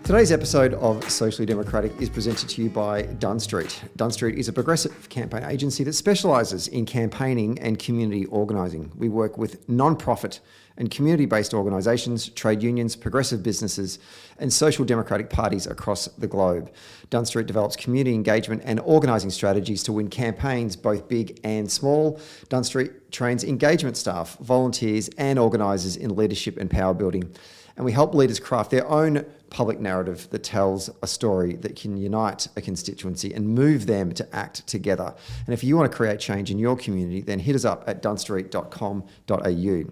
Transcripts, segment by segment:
Today's episode of Socially Democratic is presented to you by Dunn Street. Dunn Street is a progressive campaign agency that specialises in campaigning and community organising. We work with non-profit and community-based organisations, trade unions, progressive businesses and social democratic parties across the globe. Dunn Street develops community engagement and organising strategies to win campaigns both big and small. Dunn Street trains engagement staff, volunteers and organisers in leadership and power building. And we help leaders craft their own public narrative that tells a story that can unite a constituency and move them to act together. And if you want to create change in your community, then hit us up at dunstreet.com.au.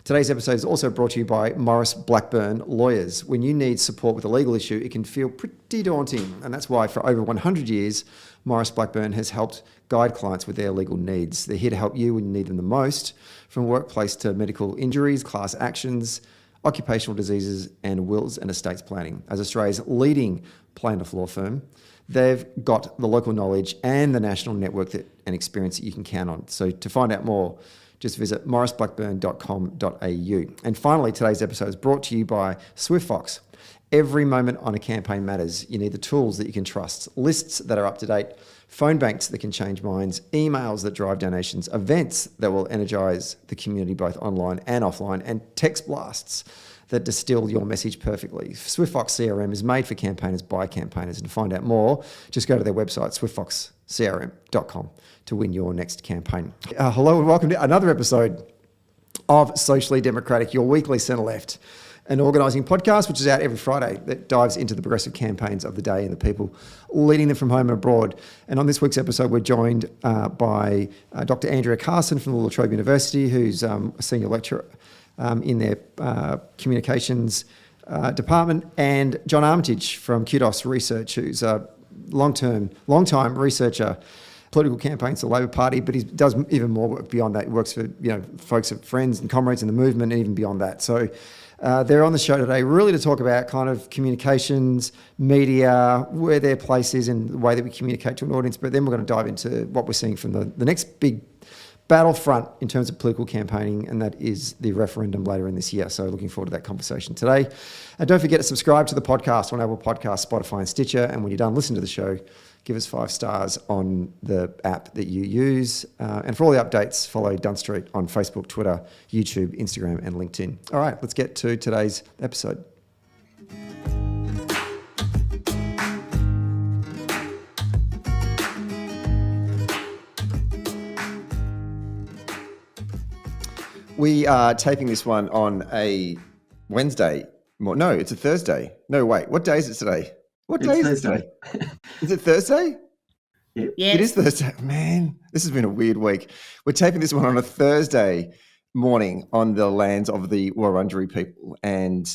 Today's episode is also brought to you by Maurice Blackburn Lawyers. When you need support with a legal issue, it can feel pretty daunting. And that's why for over 100 years, Maurice Blackburn has helped guide clients with their legal needs. They're here to help you when you need them the most, from workplace to medical injuries, class actions, occupational diseases and wills and estates planning. As Australia's leading plaintiff law firm, they've got the local knowledge and the national network and experience that you can count on. So to find out more, just visit mauriceblackburn.com.au. And finally, today's episode is brought to you by SwiftFox. Every moment on a campaign matters. You need the tools that you can trust, lists that are up to date, phone banks that can change minds, emails that drive donations, events that will energise the community both online and offline, and text blasts that distill your message perfectly. SwiftFox CRM is made for campaigners by campaigners. And to find out more, just go to their website, swiftfoxcrm.com, to win your next campaign. Hello and welcome to another episode of Socially Democratic, your weekly centre-left, an organising podcast which is out every Friday that dives into the progressive campaigns of the day and the people leading them from home and abroad. And on this week's episode, we're joined by Dr. Andrea Carson from the Trobe University, who's a senior lecturer in their communications department, and John Armitage from QDOS Research, who's a long-time researcher, political campaigns to the Labor Party, but he does even more work beyond that. He works for folks, friends and comrades in the movement, and even beyond that. So they're on the show today really to talk about kind of communications, media, where their place is in the way that we communicate to an audience. But then we're going to dive into what we're seeing from the next big battlefront in terms of political campaigning, and that is the referendum later in this year. So looking forward to that conversation today. And don't forget to subscribe to the podcast on Apple Podcasts, Spotify and Stitcher. And when you're done listening to the show, give us 5 stars on the app that you use. And for all the updates, follow Dunn Street on Facebook, Twitter, YouTube, Instagram, and LinkedIn. All right, let's get to today's episode. We are taping this one on a Wednesday. No, it's a Thursday. No, wait. What day is it today? What day is it today? Is it Thursday? Yeah. It is Thursday. Man, this has been a weird week. We're taping this one on a Thursday morning on the lands of the Wurundjeri people. And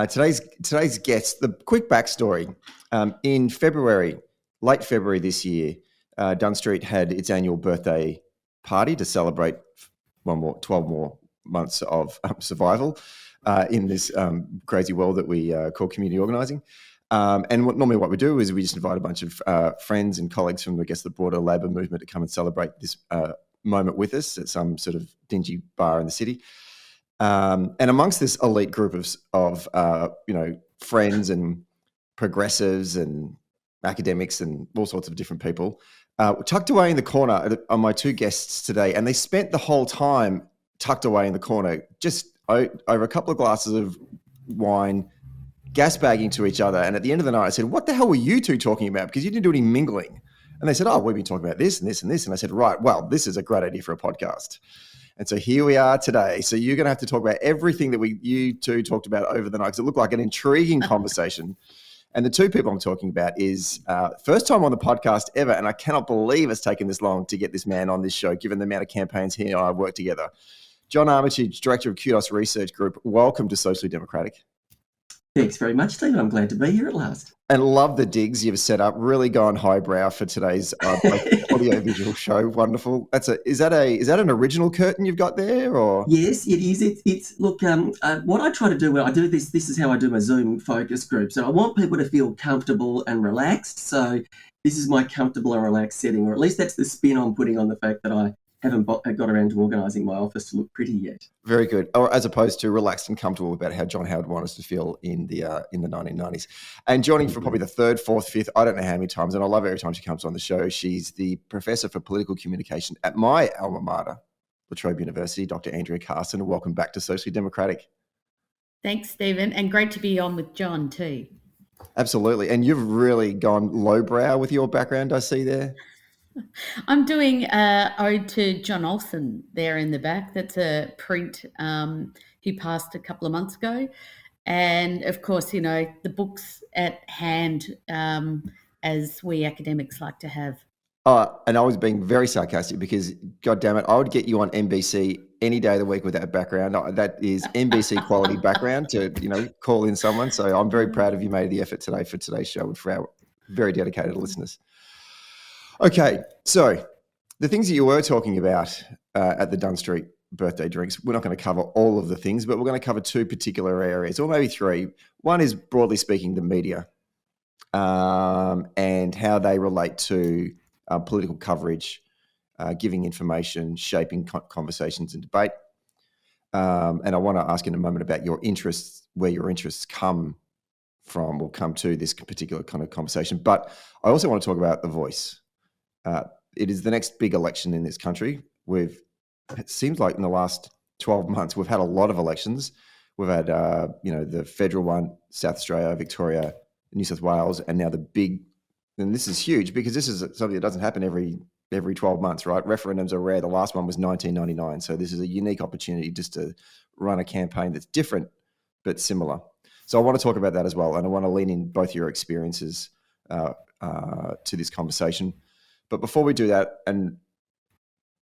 today's guest, the quick backstory. In February, late February this year, Dunn Street had its annual birthday party to celebrate 12 more months of survival in this crazy world that we call community organising. And normally what we do is we just invite a bunch of friends and colleagues from, the broader Labor movement to come and celebrate this moment with us at some sort of dingy bar in the city. And amongst this elite group of friends and progressives and academics and all sorts of different people, tucked away in the corner are my 2 guests today, and they spent the whole time tucked away in the corner, just over a couple of glasses of wine, gas-bagging to each other. And at the end of the night, I said, what the hell were you 2 talking about? Because you didn't do any mingling. And they said, we've been talking about this and this and this. And I said, right, well, this is a great idea for a podcast. And so here we are today. So you're going to have to talk about everything that you 2 talked about over the night, because it looked like an intriguing conversation. And the 2 people I'm talking about is first time on the podcast ever, and I cannot believe it's taken this long to get this man on this show, given the amount of campaigns he and I have worked together. John Armitage, Director of QDOS Research Group, welcome to Socially Democratic. Thanks very much, Stephen. I'm glad to be here at last. And love the digs you've set up. Really gone highbrow for today's audio-visual show. Wonderful. Is that an original curtain you've got there, or? Yes, it is. It's look. What I try to do when I do this is how I do my Zoom focus groups. So I want people to feel comfortable and relaxed. So this is my comfortable and relaxed setting, or at least that's the spin I'm putting on the fact that I haven't got around to organising my office to look pretty yet. Very good. Or as opposed to relaxed and comfortable about how John Howard wanted us to feel in the 1990s. And joining for probably the third, fourth, fifth, I don't know how many times, and I love it every time she comes on the show. She's the professor for political communication at my alma mater, the Trobe University, Dr. Andrea Carson. And welcome back to Socially Democratic. Thanks, Stephen, and great to be on with John too. Absolutely. And you've really gone lowbrow with your background, I see there. I'm doing ode to John Olsen there in the back. That's a print he passed a couple of months ago. And of course, you know, the book's at hand, as we academics like to have. And I was being very sarcastic because, God damn it, I would get you on NBC any day of the week with that background. That is NBC quality background to, you know, call in someone. So I'm very proud of you made the effort today for today's show and for our very dedicated listeners. Okay, so the things that you were talking about at the Dunn Street birthday drinks, we're not going to cover all of the things, but we're going to cover two particular areas, or maybe three. One is, broadly speaking, the media and how they relate to political coverage, giving information, shaping conversations and debate. And I want to ask in a moment about your interests, where your interests come from or come to this particular kind of conversation. But I also want to talk about The Voice. It is the next big election in this country. It seems like in the last 12 months, we've had a lot of elections. We've had, the federal one, South Australia, Victoria, New South Wales, and now the big, and this is huge because this is something that doesn't happen every 12 months, right? Referendums are rare. The last one was 1999. So this is a unique opportunity just to run a campaign that's different but similar. So I want to talk about that as well. And I want to lean in both your experiences to this conversation. But before we do that, and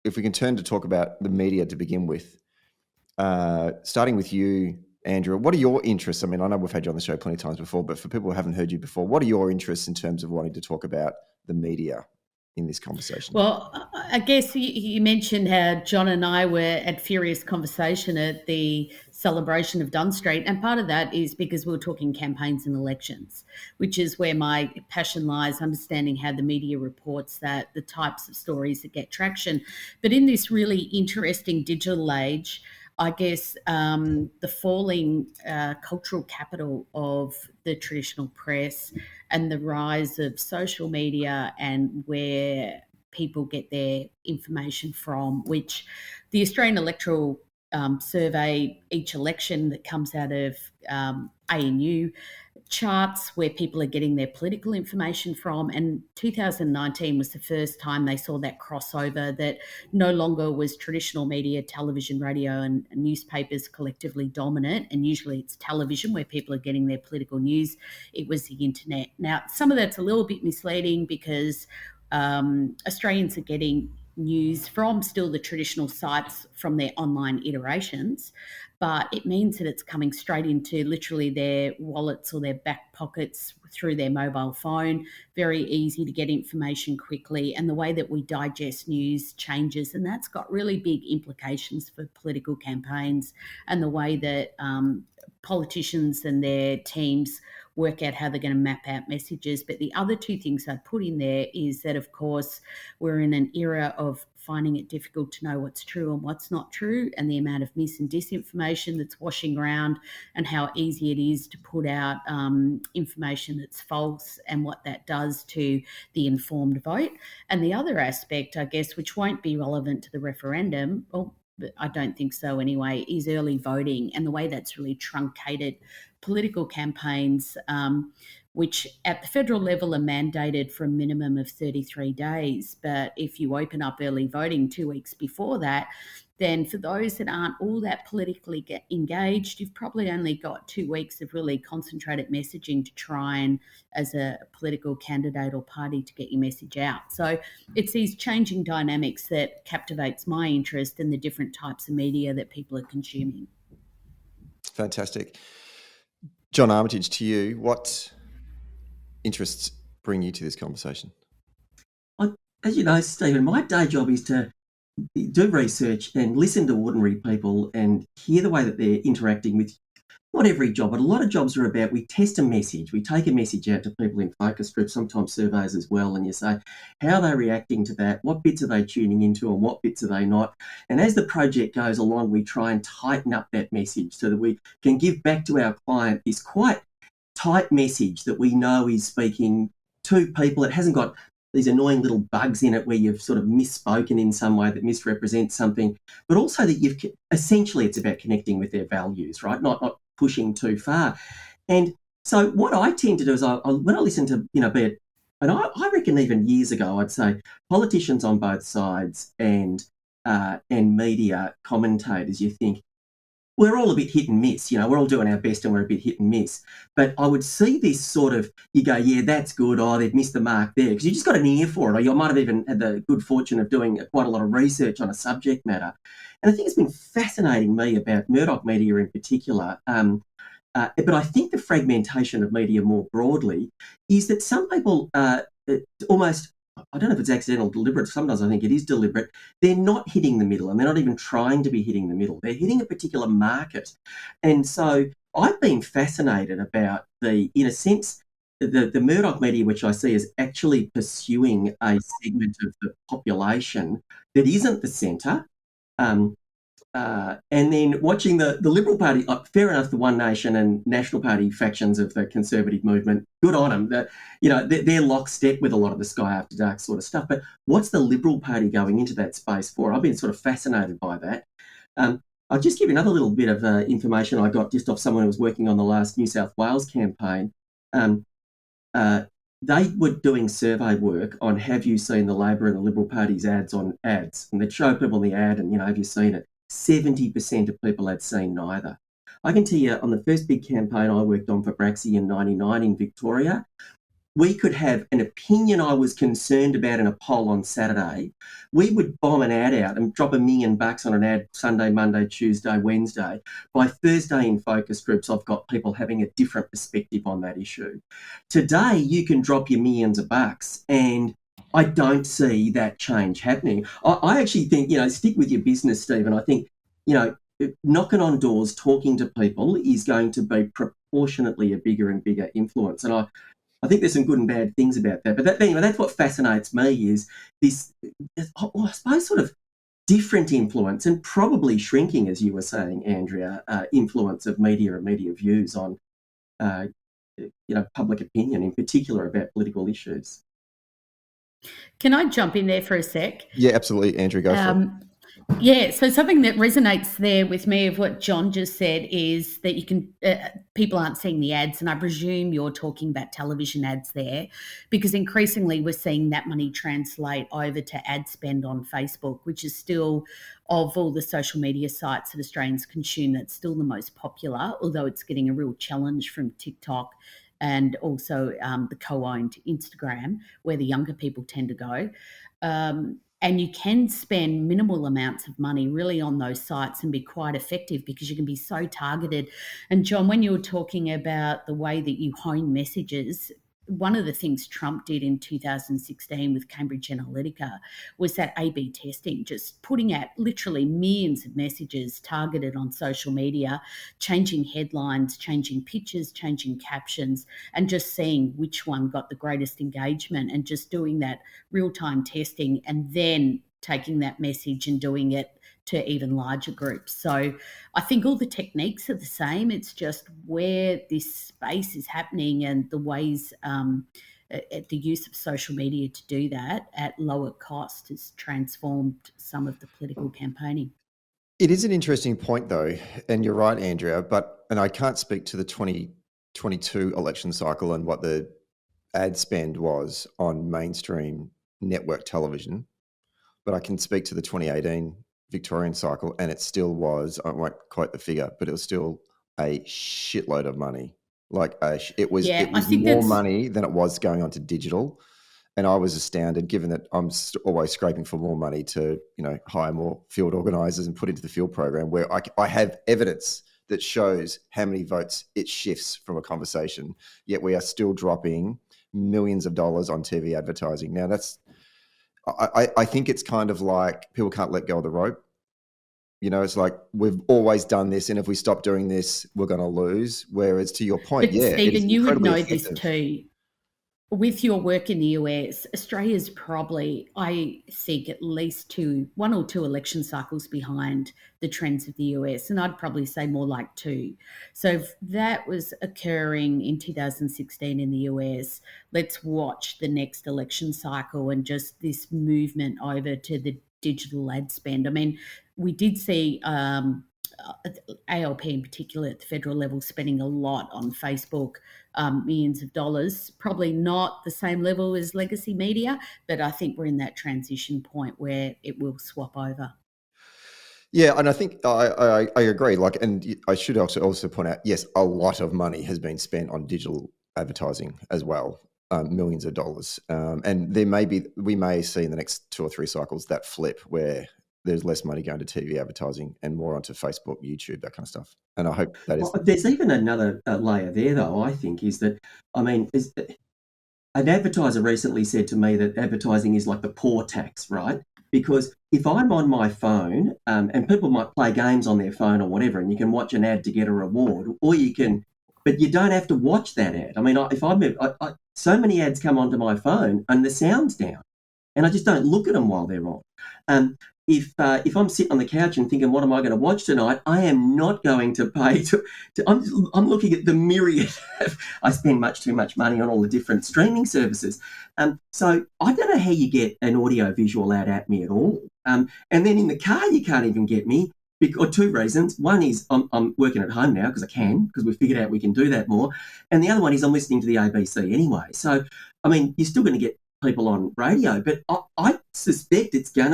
if we can turn to talk about the media to begin with, starting with you, Andrew, what are your interests? I mean, I know we've had you on the show plenty of times before, but for people who haven't heard you before, what are your interests in terms of wanting to talk about the media in this conversation? Well, I guess you mentioned how John and I were at furious conversation at the celebration of Dunn Street, and part of that is because we were talking campaigns and elections, which is where my passion lies, understanding how the media reports that, the types of stories that get traction. But in this really interesting digital age, I guess the falling cultural capital of the traditional press and the rise of social media and where people get their information from, which the Australian Electoral Survey, each election that comes out of ANU, charts where people are getting their political information from. And 2019 was the first time they saw that crossover, that no longer was traditional media, television, radio and newspapers collectively dominant. And usually it's television where people are getting their political news. It was the internet. Now, some of that's a little bit misleading because Australians are getting news from still the traditional sites from their online iterations, but it means that it's coming straight into literally their wallets or their back pockets through their mobile phone. Very easy to get information quickly, and the way that we digest news changes, and that's got really big implications for political campaigns and the way that politicians and their teams work out how they're going to map out messages. But the other two things I'd put in there is that, of course, we're in an era of finding it difficult to know what's true and what's not true, and the amount of mis and disinformation that's washing around, and how easy it is to put out information that's false and what that does to the informed vote. And the other aspect, I guess, which won't be relevant to the referendum, or I don't think so anyway, is early voting and the way that's really truncated political campaigns, which at the federal level are mandated for a minimum of 33 days. But if you open up early voting 2 weeks before that, then for those that aren't all that politically engaged, you've probably only got 2 weeks of really concentrated messaging to try and, as a political candidate or party, to get your message out. So it's these changing dynamics that captivates my interest in the different types of media that people are consuming. Fantastic. John Armitage, to you, what interests bring you to this conversation? As you know, Stephen, my day job is to do research and listen to ordinary people and hear the way that they're interacting with not every job, but a lot of jobs are about, we test a message, we take a message out to people in focus groups, sometimes surveys as well, and you say, how are they reacting to that? What bits are they tuning into and what bits are they not? And as the project goes along, we try and tighten up that message so that we can give back to our client this quite tight message that we know is speaking to people. It hasn't got these annoying little bugs in it where you've sort of misspoken in some way that misrepresents something, but also that you've essentially, it's about connecting with their values, right? Not pushing too far. And so what I tend to do is when I listen to, be it, and I reckon even years ago, I'd say politicians on both sides and media commentators, you think, we're all a bit hit and miss, we're all doing our best and we're a bit hit and miss. But I would see this sort of, you go, yeah, that's good. Oh, they've missed the mark there, because you just got an ear for it. Or you might have even had the good fortune of doing quite a lot of research on a subject matter. And I think it's been fascinating me about Murdoch media in particular. But I think the fragmentation of media more broadly is that some people almost, I don't know if it's accidental or deliberate, sometimes I think it is deliberate, they're not hitting the middle, and they're not even trying to be hitting the middle. They're hitting a particular market. And so I've been fascinated about in a sense, the Murdoch media, which I see as actually pursuing a segment of the population that isn't the centre. And then watching the Liberal Party, fair enough, the One Nation and National Party factions of the Conservative movement, good on them. They're lockstep with a lot of the Sky After Dark sort of stuff. But what's the Liberal Party going into that space for? I've been sort of fascinated by that. I'll just give you another little bit of information I got just off someone who was working on the last New South Wales campaign. They were doing survey work on, have you seen the Labor and the Liberal Party's ads on ads? And they'd show people the ad and, have you seen it? 70% of people had seen neither. I can tell you, on the first big campaign I worked on for Braxy in 99 in Victoria, we could have an opinion I was concerned about in a poll on Saturday. We would bomb an ad out and drop $1 million on an ad Sunday, Monday, Tuesday, Wednesday. By Thursday in focus groups, I've got people having a different perspective on that issue. Today, you can drop your millions of bucks and I don't see that change happening. I actually think, stick with your business, Stephen. I think, knocking on doors, talking to people is going to be proportionately a bigger and bigger influence. And I think there's some good and bad things about that. But anyway, that's what fascinates me is this, I suppose, sort of different influence and probably shrinking, as you were saying, Andrea, influence of media and media views on, public opinion, in particular about political issues. Can I jump in there for a sec? Yeah, absolutely. Andrew, go for it. Yeah, so something that resonates there with me of what John just said is that you can people aren't seeing the ads, and I presume you're talking about television ads there, because increasingly we're seeing that money translate over to ad spend on Facebook, which is still, of all the social media sites that Australians consume, that's still the most popular, although it's getting a real challenge from TikTok and also the co-owned Instagram, where the younger people tend to go. And you can spend minimal amounts of money really on those sites and be quite effective because you can be so targeted. And John, when you were talking about the way that you hone messages, one of the things Trump did in 2016 with Cambridge Analytica was that A/B testing, just putting out literally millions of messages targeted on social media, changing headlines, changing pictures, changing captions, and just seeing which one got the greatest engagement and just doing that real-time testing and then taking that message and doing it to even larger groups. So I think all the techniques are the same. It's just where this space is happening and the ways the use of social media to do that at lower cost has transformed some of the political campaigning. It is an interesting point, though, and you're right, Andrea, and I can't speak to the 2022 election cycle and what the ad spend was on mainstream network television, but I can speak to the 2018 Victorian cycle, and it still was, I won't quote the figure, but it was still a shitload of money. It was more money than it was going on to digital. And I was astounded, given that I'm always scraping for more money to, hire more field organisers and put into the field program, where I have evidence that shows how many votes it shifts from a conversation. Yet we are still dropping millions of dollars on TV advertising. Now I think it's kind of like people can't let go of the rope. It's like we've always done this, and if we stop doing this, we're going to lose. Whereas to your point, But yeah, it is Stephen, you would incredibly know this effective. too. With your work in the US, Australia's probably, I think, at least one or two election cycles behind the trends of the US, and I'd probably say more like two. So if that was occurring in 2016 in the US, let's watch the next election cycle and just this movement over to the digital ad spend. I mean, we did see ALP in particular at the federal level spending a lot on Facebook, millions of dollars, probably not the same level as legacy media, but I think we're in that transition point where it will swap over. Yeah, and I think I agree. And I should also point out, yes, a lot of money has been spent on digital advertising as well, millions of dollars. And we may see in the next 2 or 3 cycles that flip where there's less money going to TV advertising and more onto Facebook, YouTube, that kind of stuff. And I hope that is. Well, there's even another layer there, though, I think, is that, I mean, an advertiser recently said to me that advertising is like the poor tax, right? Because if I'm on my phone, and people might play games on their phone or whatever, and you can watch an ad to get a reward, or you can, but you don't have to watch that ad. I mean, so many ads come onto my phone and the sound's down, and I just don't look at them while they're on. Um, if I'm sitting on the couch and thinking, what am I going to watch tonight? I am not going to pay I'm looking at the myriad. I spend much too much money on all the different streaming services. So I don't know how you get an audio visual ad at me at all. And then in the car, you can't even get me. Or 2 reasons. One is I'm working at home now because we figured out we can do that more. And the other one is I'm listening to the ABC anyway. So, I mean, you're still going to get people on radio, but I suspect there's going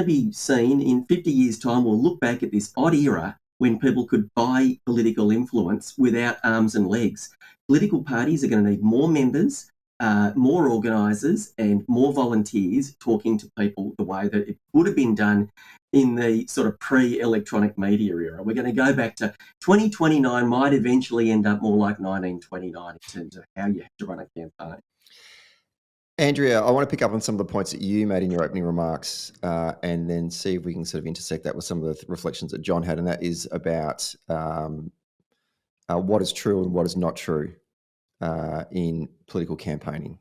to be seen in 50 years' time. We'll look back at this odd era when people could buy political influence without arms and legs. Political parties are going to need more members, more organisers, and more volunteers talking to people the way that it would have been done in the sort of pre-electronic media era. We're going to go back to 2029, might eventually end up more like 1929 in terms of how you have to run a campaign. Andrea, I want to pick up on some of the points that you made in your opening remarks, and then see if we can sort of intersect that with some of the reflections that John had, and that is about what is true and what is not true in political campaigning.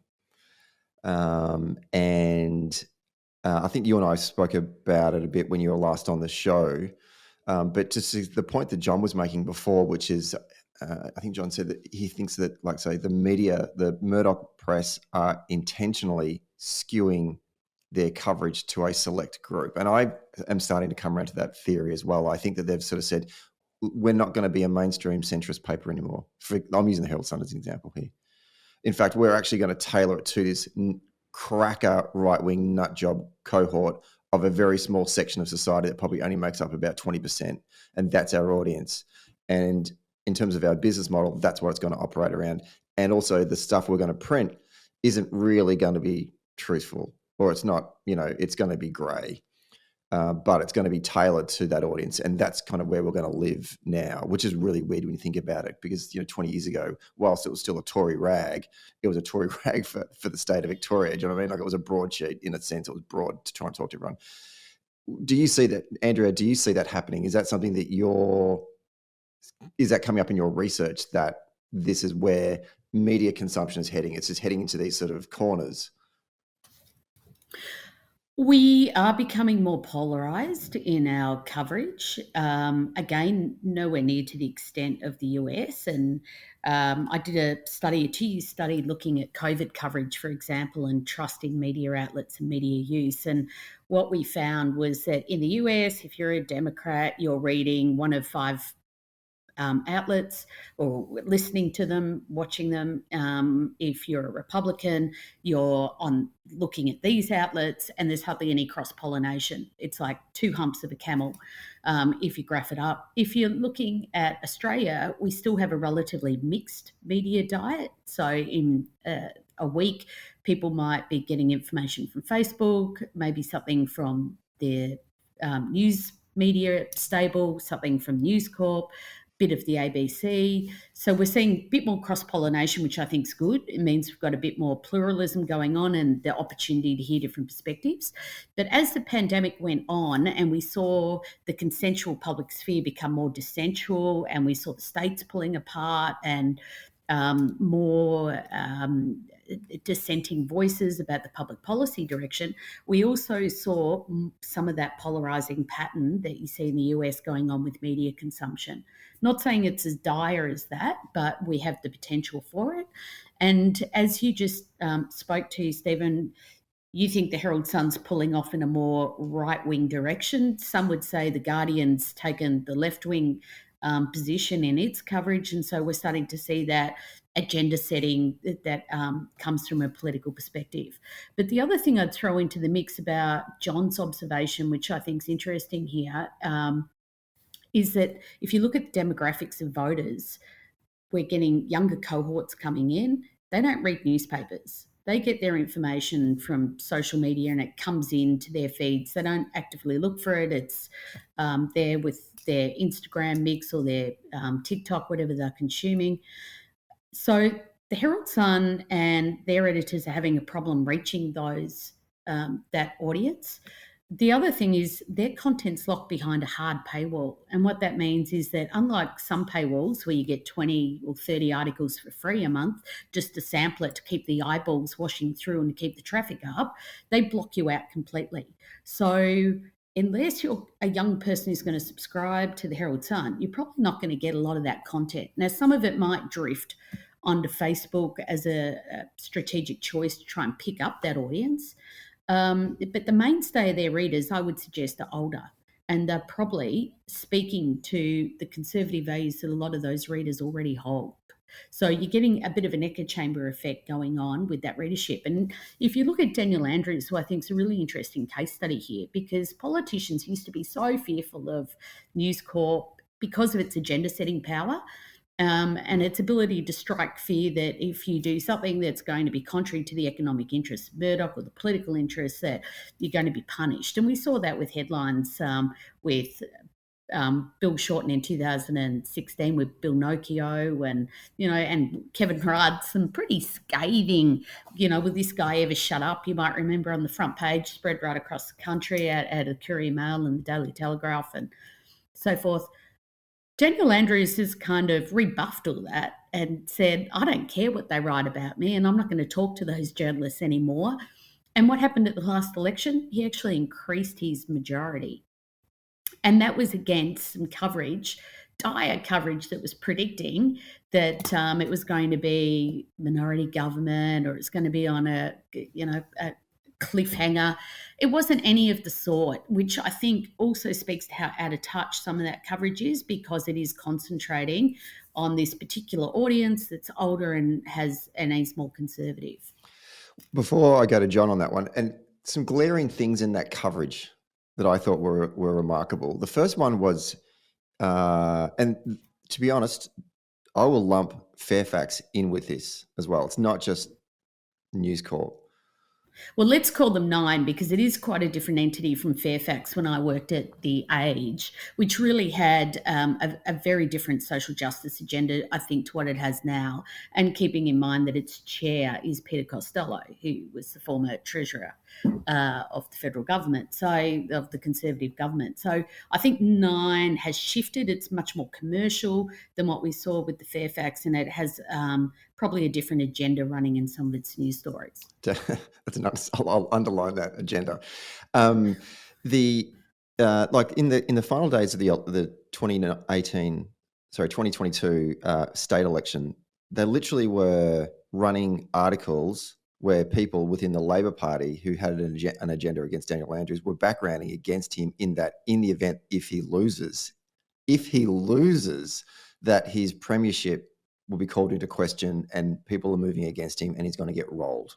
And I think you and I spoke about it a bit when you were last on the show, but to see the point that John was making before, which is, I think John said that he thinks that, like, say, the media, the Murdoch Press, are intentionally skewing their coverage to a select group. And I am starting to come around to that theory as well. I think that they've sort of said, we're not going to be a mainstream centrist paper anymore. I'm using the Herald Sun as an example here. In fact, we're actually going to tailor it to this cracker right-wing nut job cohort of a very small section of society that probably only makes up about 20%. And that's our audience. And in terms of our business model, that's what it's going to operate around. And also the stuff we're going to print isn't really going to be truthful, or it's not, it's going to be grey, but it's going to be tailored to that audience. And that's kind of where we're going to live now, which is really weird when you think about it, because, 20 years ago, whilst it was still a Tory rag, it was a Tory rag for the state of Victoria. Do you know what I mean? Like, it was a broadsheet in a sense. It was broad to try and talk to everyone. Do you see that, Andrea, do you see that happening? Is that something that is that coming up in your research, that this is where media consumption is heading? It's just heading into these sort of corners. We are becoming more polarised in our coverage. Again, nowhere near to the extent of the US. And I did a 2-year study looking at COVID coverage, for example, and trusting media outlets and media use. And what we found was that in the US, if you're a Democrat, you're reading 1 of 5 outlets, or listening to them, watching them. If you're a Republican, you're looking at these outlets, and there's hardly any cross-pollination. It's like 2 humps of a camel, if you graph it up. If you're looking at Australia, we still have a relatively mixed media diet. So in a week, people might be getting information from Facebook, maybe something from their news media stable, something from News Corp, bit of the ABC. So we're seeing a bit more cross-pollination, which I think is good. It means we've got a bit more pluralism going on and the opportunity to hear different perspectives. But as the pandemic went on and we saw the consensual public sphere become more dissensual, and we saw the states pulling apart and more dissenting voices about the public policy direction, we also saw some of that polarising pattern that you see in the US going on with media consumption. Not saying it's as dire as that, but we have the potential for it. And as you just spoke to, Stephen, you think the Herald Sun's pulling off in a more right-wing direction. Some would say the Guardian's taken the left-wing position in its coverage, and so we're starting to see that agenda setting that comes from a political perspective. But the other thing I'd throw into the mix about John's observation, which I think is interesting here, is that if you look at the demographics of voters, we're getting younger cohorts coming in. They don't read newspapers. They get their information from social media and it comes into their feeds. They don't actively look for it. It's there with their Instagram mix or their TikTok, whatever they're consuming. So the Herald Sun and their editors are having a problem reaching those that audience. The other thing is their content's locked behind a hard paywall. And what that means is that unlike some paywalls where you get 20 or 30 articles for free a month just to sample it to keep the eyeballs washing through and to keep the traffic up, they block you out completely. So unless you're a young person who's going to subscribe to the Herald Sun, you're probably not going to get a lot of that content. Now, some of it might drift onto Facebook as a strategic choice to try and pick up that audience. But the mainstay of their readers, I would suggest, are older, and they're probably speaking to the conservative values that a lot of those readers already hold. So you're getting a bit of an echo chamber effect going on with that readership. And if you look at Daniel Andrews, who I think is a really interesting case study here, because politicians used to be so fearful of News Corp because of its agenda-setting power. And its ability to strike fear that if you do something that's going to be contrary to the economic interests of Murdoch or the political interests, that you're going to be punished. And we saw that with headlines with Bill Shorten in 2016 with Bill Nokia and Kevin Rudd, some pretty scathing, will this guy ever shut up? You might remember on the front page, spread right across the country at the Courier Mail and the Daily Telegraph and so forth. Daniel Andrews has kind of rebuffed all that and said, I don't care what they write about me and I'm not going to talk to those journalists anymore. And what happened at the last election? He actually increased his majority. And that was against some dire coverage that was predicting that it was going to be minority government or it's going to be on a cliffhanger. It wasn't any of the sort, which I think also speaks to how out of touch some of that coverage is, because it is concentrating on this particular audience that's older and is more conservative. Before I go to John on that one, and some glaring things in that coverage that I thought were remarkable. The first one was, and to be honest, I will lump Fairfax in with this as well. It's not just News Corp. Well, let's call them Nine, because it is quite a different entity from Fairfax when I worked at The Age, which really had a very different social justice agenda, I think, to what it has now, and keeping in mind that its chair is Peter Costello, who was the former Treasurer of the federal government, of the Conservative government. So I think Nine has shifted. It's much more commercial than what we saw with the Fairfax, and it has probably a different agenda running in some of its news stories. I'll underline that agenda. Like in the final days of the 2022 state election, they literally were running articles where people within the Labor Party who had an agenda against Daniel Andrews were backgrounding against him in the event if he loses, that his premiership will be called into question and people are moving against him and he's going to get rolled.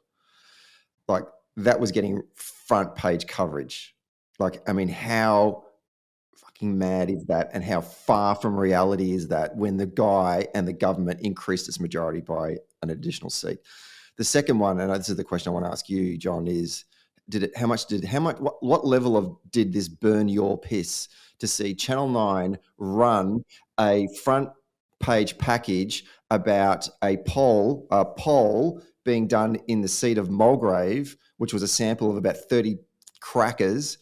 Like, that was getting front page coverage. Like, I mean, how fucking mad is that, and how far from reality is that when the guy and the government increased its majority by an additional seat? The second one, and this is the question I want to ask you, John, is what level of did this burn your piss to see Channel 9 run a front page package about a poll being done in the seat of Mulgrave, which was a sample of about 30 crackers,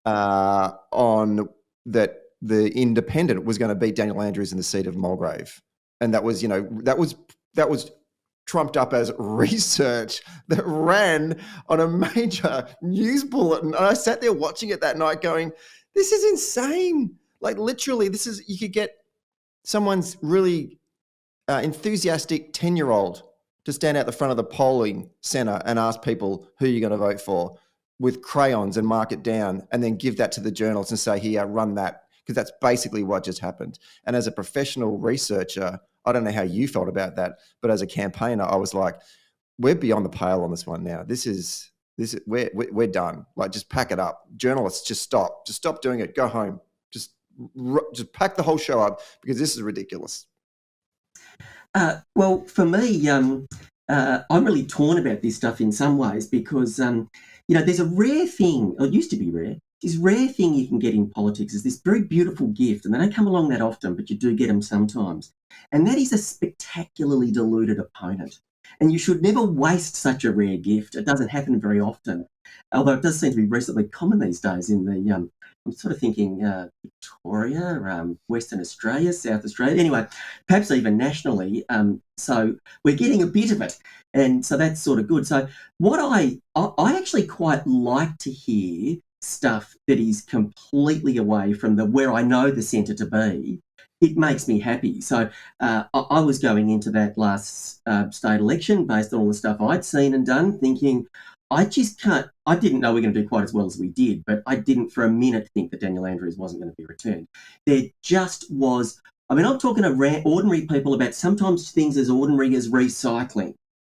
on that the Independent was going to beat Daniel Andrews in the seat of Mulgrave. And that was, that was trumped up as research that ran on a major news bulletin. And I sat there watching it that night going, this is insane. Like literally, you could get someone's really enthusiastic 10-year-old to stand out the front of the polling centre and ask people who you're going to vote for with crayons and mark it down and then give that to the journalists and say, here, run that, because that's basically what just happened. And as a professional researcher, I don't know how you felt about that, but as a campaigner, I was like, we're beyond the pale on this one now. We're done. Like, just pack it up. Journalists, just stop doing it. Go home. Just pack the whole show up, because this is ridiculous. Well, for me, I'm really torn about this stuff in some ways, because, there's a rare thing, or it used to be rare, this rare thing you can get in politics is this very beautiful gift, and they don't come along that often, but you do get them sometimes. And that is a spectacularly deluded opponent. And you should never waste such a rare gift. It doesn't happen very often, although it does seem to be reasonably common these days in the, I'm sort of thinking Victoria, Western Australia, South Australia, anyway, perhaps even nationally. So we're getting a bit of it. And so that's sort of good. So what I actually quite like to hear stuff that is completely away from where I know the centre to be. It makes me happy. So I was going into that last state election based on all the stuff I'd seen and done, thinking, I didn't know we were going to do quite as well as we did, but I didn't for a minute think that Daniel Andrews wasn't going to be returned. There just was, I'm talking to ordinary people about sometimes things as ordinary as recycling.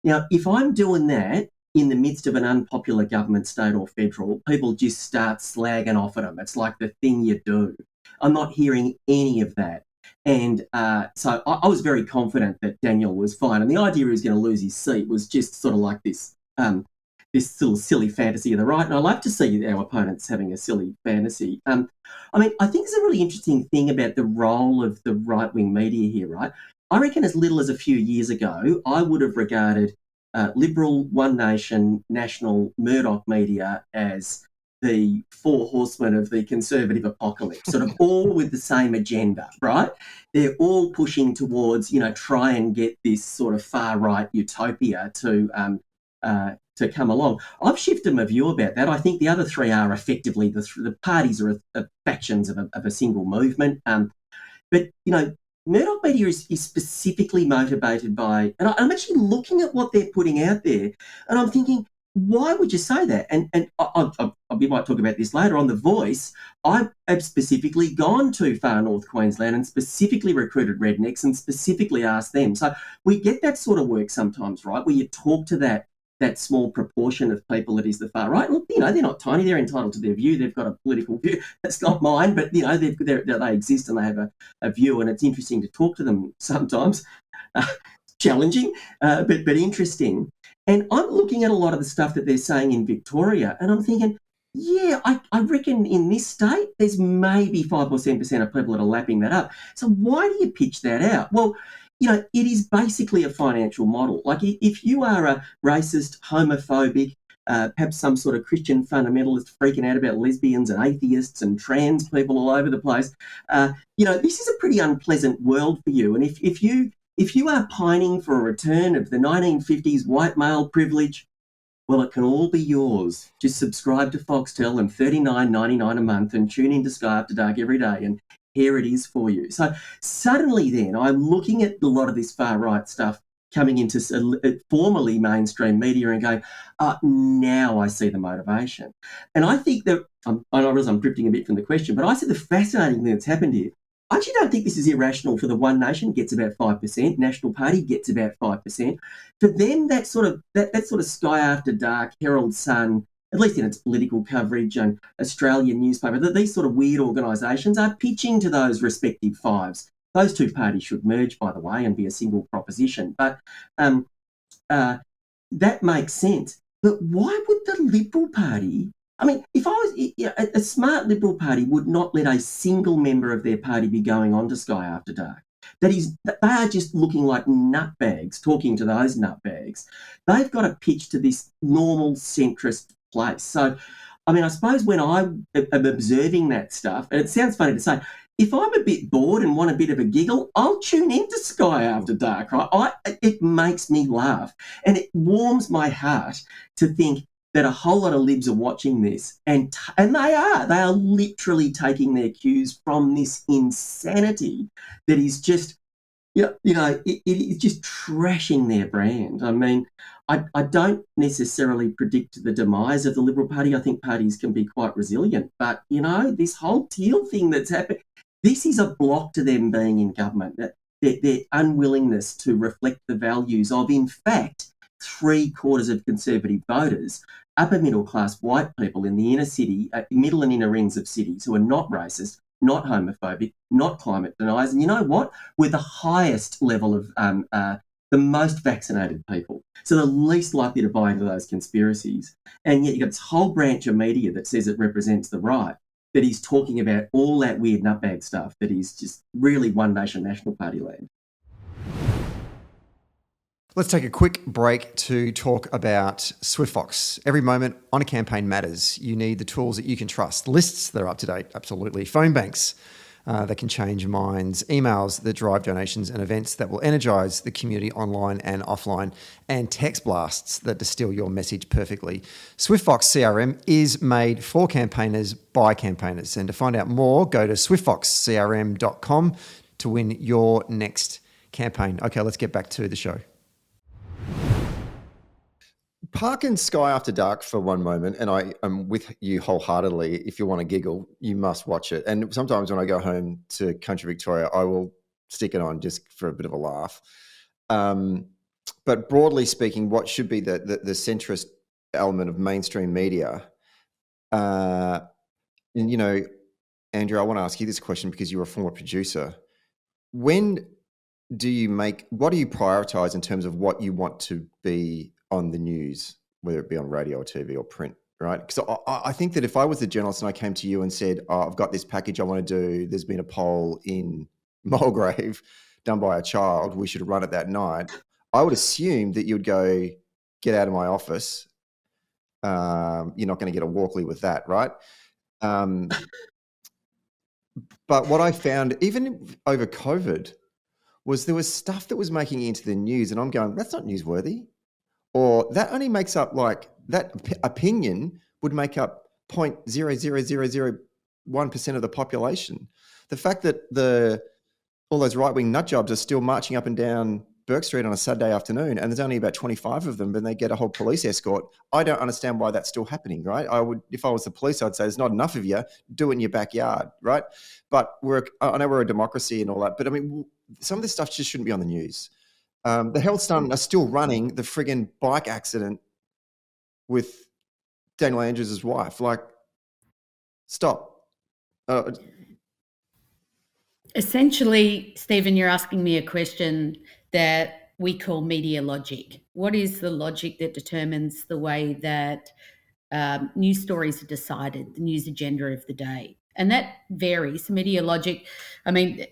Now, if I'm doing that in the midst of an unpopular government, state or federal, people just start slagging off at them. It's like the thing you do. I'm not hearing any of that. And so I was very confident that Daniel was fine. And the idea he was going to lose his seat was just sort of like this little silly fantasy of the right. And I love to see our opponents having a silly fantasy. I think it's a really interesting thing about the role of the right-wing media here, right? I reckon as little as a few years ago, I would have regarded Liberal, One Nation, National, Murdoch media as the four horsemen of the conservative apocalypse, sort of all with the same agenda, right? They're all pushing towards, try and get this sort of far-right utopia to come along. I've shifted my view about that. I think the other three are effectively the parties are factions of a single movement. But Murdoch media is specifically motivated by, and I'm actually looking at what they're putting out there, and I'm thinking, why would you say that? And we might talk about this later on The Voice. I have specifically gone to far north Queensland and specifically recruited rednecks and specifically asked them. So we get that sort of work sometimes, right, where you talk to that small proportion of people that is the far right. Look, they're not tiny. They're entitled to their view. They've got a political view. That's not mine, but, they exist and they have a view, and it's interesting to talk to them sometimes. Challenging, but interesting. And I'm looking at a lot of the stuff that they're saying in Victoria, and I'm thinking, yeah, I reckon in this state, there's maybe 5 or 7% of people that are lapping that up. So why do you pitch that out? Well, it is basically a financial model. Like, if you are a racist, homophobic, perhaps some sort of Christian fundamentalist freaking out about lesbians and atheists and trans people all over the place, this is a pretty unpleasant world for you. And if you are pining for a return of the 1950s white male privilege, well, it can all be yours. Just subscribe to Foxtel and $39.99 a month and tune in to Sky After Dark every day, and here it is for you. So suddenly then I'm looking at a lot of this far-right stuff coming into formerly mainstream media and going, now I see the motivation. And I think that, I realize I'm drifting a bit from the question, but I see the fascinating thing that's happened here. I actually don't think this is irrational. For the One Nation gets about 5%, National Party gets about 5%. For them, that sort of Sky After Dark, Herald Sun, at least in its political coverage, and Australian newspaper, that these sort of weird organisations are pitching to those respective fives. Those two parties should merge, by the way, and be a single proposition. But that makes sense. But why would the Liberal Party I mean, if I was a smart Liberal Party would not let a single member of their party be going on to Sky After Dark. They are just looking like nutbags, talking to those nutbags. They've got to pitch to this normal centrist place. So, I mean, I suppose when I am observing that stuff, and it sounds funny to say, if I'm a bit bored and want a bit of a giggle, I'll tune into Sky After Dark, right? It makes me laugh, and it warms my heart to think that a whole lot of libs are watching this, and they are literally taking their cues from this insanity that is just, it is just trashing their brand. I mean, I don't necessarily predict the demise of the Liberal Party. I think parties can be quite resilient, but this whole Teal thing that's happened, this is a block to them being in government. That their unwillingness to reflect the values of, in fact, 3/4 of Conservative voters, upper middle class white people in the inner city, middle and inner rings of cities who are not racist, not homophobic, not climate deniers. And you know what? We're the highest level of the most vaccinated people. So the least likely to buy into those conspiracies. And yet you've got this whole branch of media that says it represents the right, that is talking about all that weird nutbag stuff that is just really One Nation National Party land. Let's take a quick break to talk about SwiftFox. Every moment on a campaign matters. You need the tools that you can trust. Lists that are up to date, absolutely. Phone banks that can change minds. Emails that drive donations, and events that will energise the community online and offline. And text blasts that distill your message perfectly. SwiftFox CRM is made for campaigners by campaigners. And to find out more, go to swiftfoxcrm.com to win your next campaign. Okay, let's get back to the show. Park in Sky After Dark for one moment, and I am with you wholeheartedly. If you want to giggle, you must watch it. And sometimes when I go home to country Victoria, I will stick it on just for a bit of a laugh. But broadly speaking, what should be the centrist element of mainstream media? And, Andrew, I want to ask you this question because you're a former producer. What do you prioritize in terms of what you want to be on the news, whether it be on radio or TV or print, right? Because I think that if I was the journalist and I came to you and said, I've got this package I want to do, there's been a poll in Mulgrave done by a child, we should run it that night, I would assume that you'd go, get out of my office. You're not going to get a Walkley with that, right? But what I found, even over COVID, was there was stuff that was making it into the news, and I'm going, that's not newsworthy. Or that only makes up that opinion would make up 0.00001% of the population. The fact that all those right-wing nut jobs are still marching up and down Burke Street on a Saturday afternoon, and there's only about 25 of them, and they get a whole police escort. I don't understand why that's still happening, right? If I was the police, I'd say there's not enough of you. Do it in your backyard, right? But I know we're a democracy and all that, but I mean, some of this stuff just shouldn't be on the news. The health stunt are still running the friggin' bike accident with Daniel Andrews' wife. Like, stop. Essentially, Stephen, you're asking me a question that we call media logic. What is the logic that determines the way that news stories are decided, the news agenda of the day? And that varies. Media logic, I mean,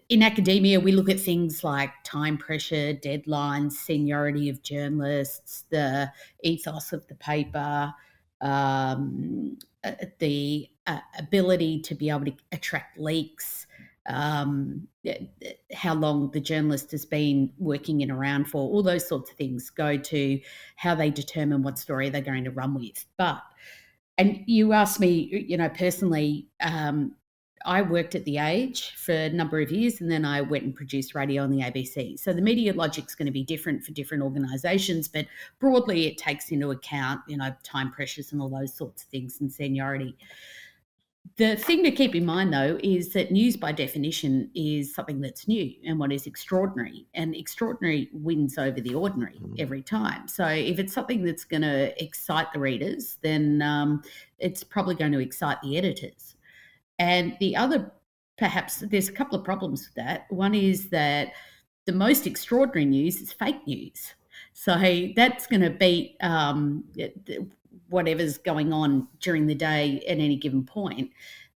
in academia, we look at things like time pressure, deadlines, seniority of journalists, the ethos of the paper, the ability to be able to attract leaks, how long the journalist has been working in around for, all those sorts of things go to how they determine what story they're going to run with. And you asked me, personally, I worked at The Age for a number of years, and then I went and produced radio on the ABC. So the media logic's going to be different for different organisations, but broadly it takes into account, time pressures and all those sorts of things and seniority. The thing to keep in mind, though, is that news by definition is something that's new and what is extraordinary. And extraordinary wins over the ordinary every time. So if it's something that's going to excite the readers, then it's probably going to excite the editors. And the other, perhaps, there's a couple of problems with that. One is that the most extraordinary news is fake news. So that's going to beat whatever's going on during the day at any given point.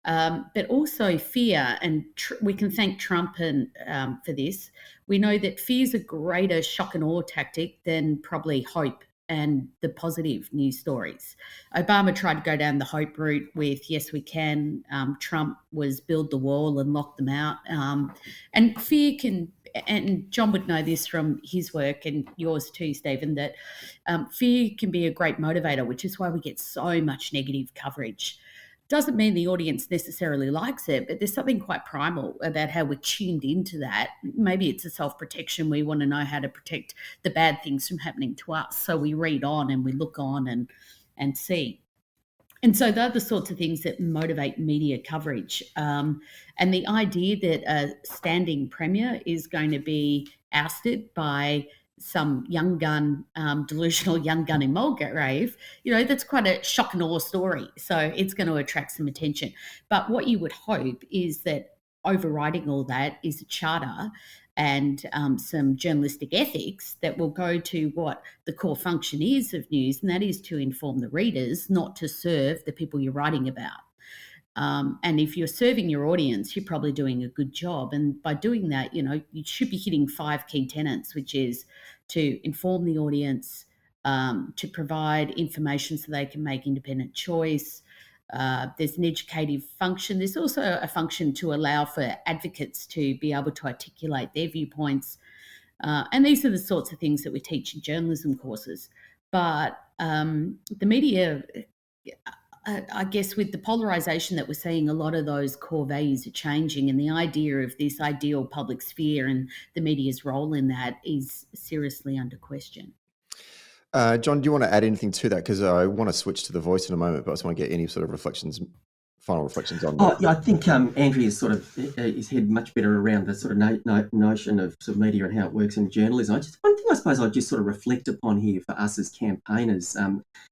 But also fear, and we can thank Trump for this. We know that fear is a greater shock and awe tactic than probably hope and the positive news stories. Obama tried to go down the hope route with yes, we can. Trump was build the wall and lock them out. And fear can, and John would know this from his work and yours too, Stephen, that fear can be a great motivator, which is why we get so much negative coverage. Doesn't mean the audience necessarily likes it, but there's something quite primal about how we're tuned into that. Maybe it's a self-protection. We want to know how to protect the bad things from happening to us. So we read on and we look on and see. And so they're the sorts of things that motivate media coverage. And the idea that a standing premier is going to be ousted by some young gun, delusional young gun in Mulgrave, that's quite a shock and awe story. So it's going to attract some attention. But what you would hope is that overriding all that is a charter and some journalistic ethics that will go to what the core function is of news, and that is to inform the readers, not to serve the people you're writing about. And if you're serving your audience, you're probably doing a good job. And by doing that, you should be hitting 5 key tenets, which is to inform the audience, to provide information so they can make independent choice. There's an educative function. There's also a function to allow for advocates to be able to articulate their viewpoints. And these are the sorts of things that we teach in journalism courses. But the media, I guess with the polarisation that we're seeing, a lot of those core values are changing, and the idea of this ideal public sphere and the media's role in that is seriously under question. John, do you want to add anything to that? Because I want to switch to The Voice in a moment, but I just want to get any sort of final reflections on that. Yeah, I think Andrea's sort of his head much better around the sort of notion of sort of media and how it works in journalism. One thing I suppose I'd just sort of reflect upon here for us as campaigners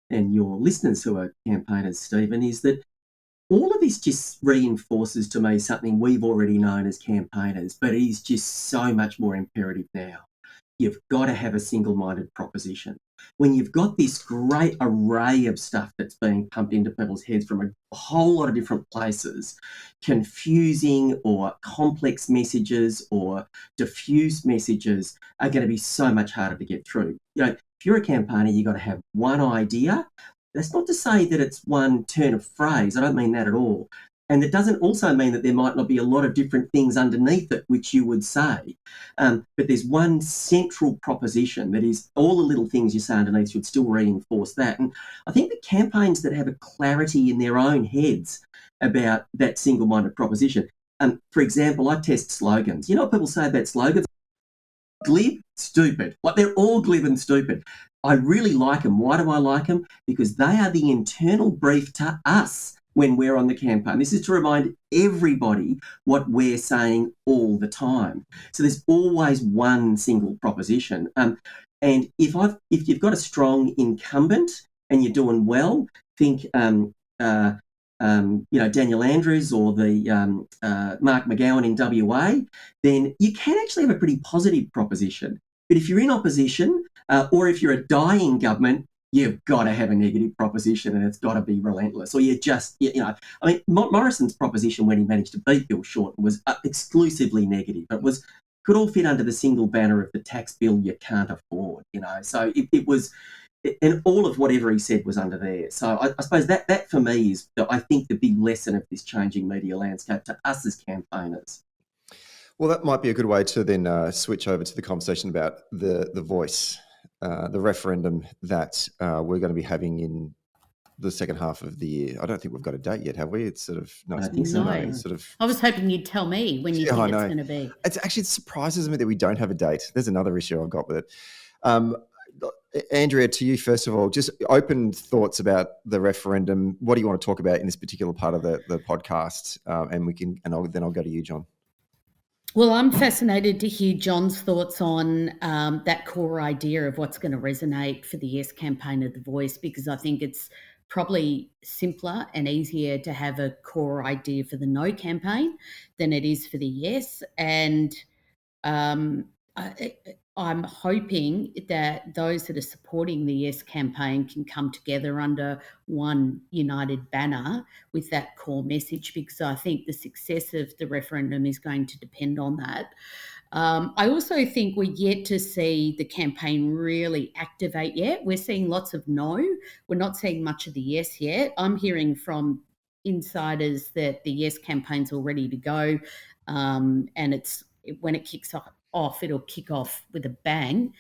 and your listeners who are campaigners, Stephen, is that all of this just reinforces to me something we've already known as campaigners, but it is just so much more imperative now. You've got to have a single-minded proposition. When you've got this great array of stuff that's being pumped into people's heads from a whole lot of different places, confusing or complex messages or diffuse messages are going to be so much harder to get through. If you're a campaigner, you've got to have one idea. That's not to say that it's one turn of phrase. I don't mean that at all. And it doesn't also mean that there might not be a lot of different things underneath it, which you would say. But there's one central proposition that is all the little things you say underneath should still reinforce that. And I think the campaigns that have a clarity in their own heads about that single-minded proposition. For example, I test slogans. You know what people say about slogans? Glib, stupid. Like they're all glib and stupid. I really like them. Why do I like them? Because they are the internal brief to us when we're on the campaign. This is to remind everybody what we're saying all the time. So there's always one single proposition. And if you've got a strong incumbent and you're doing well, think Daniel Andrews or the Mark McGowan in WA, then you can actually have a pretty positive proposition. But if you're in opposition or if you're a dying government, you've got to have a negative proposition and it's got to be relentless. Or Morrison's proposition when he managed to beat Bill Shorten was exclusively negative. It could all fit under the single banner of the tax bill you can't afford, So it was, and all of whatever he said was under there. So I suppose that for me is, I think, the big lesson of this changing media landscape to us as campaigners. Well, that might be a good way to then switch over to the conversation about the Voice. The referendum that we're going to be having in the second half of the year. I don't think we've got a date yet, have we? It's sort of no. I think so. No. Sort of. I was hoping you'd tell me when you think it's going to be. It surprises me that we don't have a date. There's another issue I've got with it. Andrea, to you first of all, just open thoughts about the referendum. What do you want to talk about in this particular part of the podcast? Then I'll go to you, John. Well, I'm fascinated to hear John's thoughts on that core idea of what's going to resonate for the Yes campaign of The Voice, because I think it's probably simpler and easier to have a core idea for the No campaign than it is for the Yes. And I'm hoping that those that are supporting the Yes campaign can come together under one united banner with that core message, because I think the success of the referendum is going to depend on that. I also think we're yet to see the campaign really activate yet. We're seeing lots of no. We're not seeing much of the yes yet. I'm hearing from insiders that the Yes campaign's all ready to go, and when it kicks off, it'll kick off with a bang.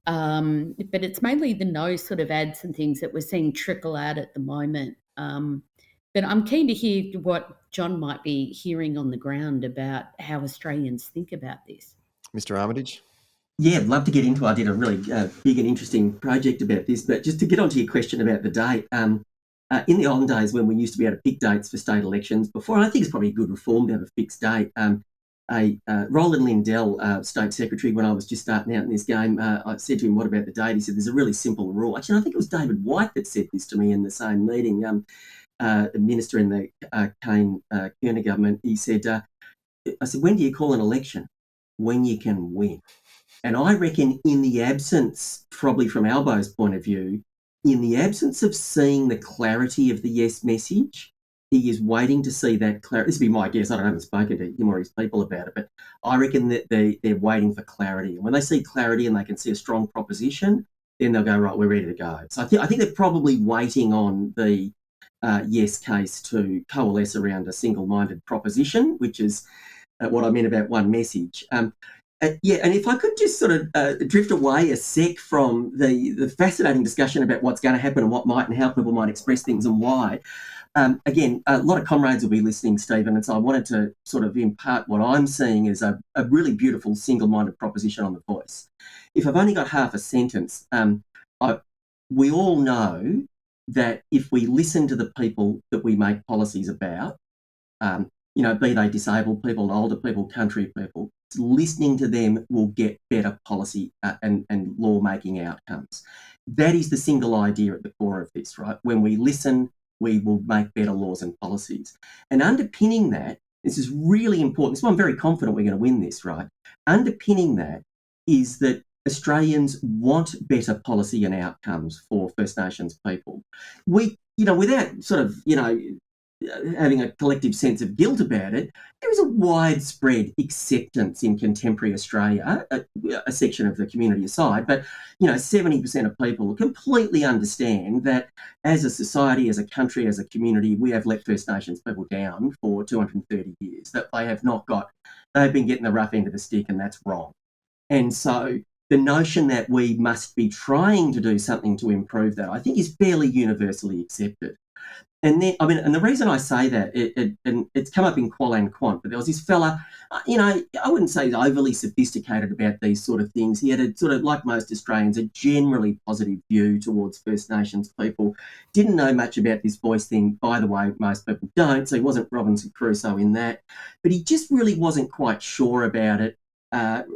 But it's mainly the no sort of ads and things that we're seeing trickle out at the moment. But I'm keen to hear what John might be hearing on the ground about how Australians think about this. Mr. Armitage? Yeah, I'd love to get into it. I did a really big and interesting project about this, but just to get onto your question about the date, in the olden days when we used to be able to pick dates for state elections before, and I think it's probably a good reform to have a fixed date, Roland Lindell, State Secretary, when I was just starting out in this game, I said to him, what about the date? He said, there's a really simple rule. Actually, I think it was David White that said this to me in the same meeting, the minister in the Kane-Kearney government. He said, I said, when do you call an election? When you can win. And I reckon in the absence, probably from Albo's point of view, in the absence of seeing the clarity of the Yes message, he is waiting to see that clarity. This would be my guess. I haven't spoken to him or his people about it, but I reckon that they're waiting for clarity. And when they see clarity and they can see a strong proposition, then they'll go, right, we're ready to go. So I think they're probably waiting on the Yes case to coalesce around a single-minded proposition, which is what I meant about one message. Yeah, and if I could just sort of drift away a sec from the fascinating discussion about what's going to happen and what might and how people might express things and why. Again, a lot of comrades will be listening, Stephen, and so I wanted to sort of impart what I'm seeing as a really beautiful single-minded proposition on the Voice. If I've only got half a sentence, we all know that if we listen to the people that we make policies about, be they disabled people, older people, country people, listening to them will get better policy and law-making outcomes. That is the single idea at the core of this, right? When we listen, we will make better laws and policies. And underpinning that, this is really important. This is why I'm very confident we're going to win this, right? Underpinning that is that Australians want better policy and outcomes for First Nations people. We, without sort of, having a collective sense of guilt about it, there is a widespread acceptance in contemporary Australia, a section of the community aside, but 70% of people completely understand that as a society, as a country, as a community, we have let First Nations people down for 230 years, that they've been getting the rough end of the stick, and that's wrong. And so the notion that we must be trying to do something to improve that, I think, is fairly universally accepted. And then, and the reason I say that, and it's come up in Qual and Quant, but there was this fella, I wouldn't say he's overly sophisticated about these sort of things. He had a sort of, like most Australians, a generally positive view towards First Nations people. Didn't know much about this Voice thing. By the way, most people don't, so he wasn't Robinson Crusoe in that. But he just really wasn't quite sure about it.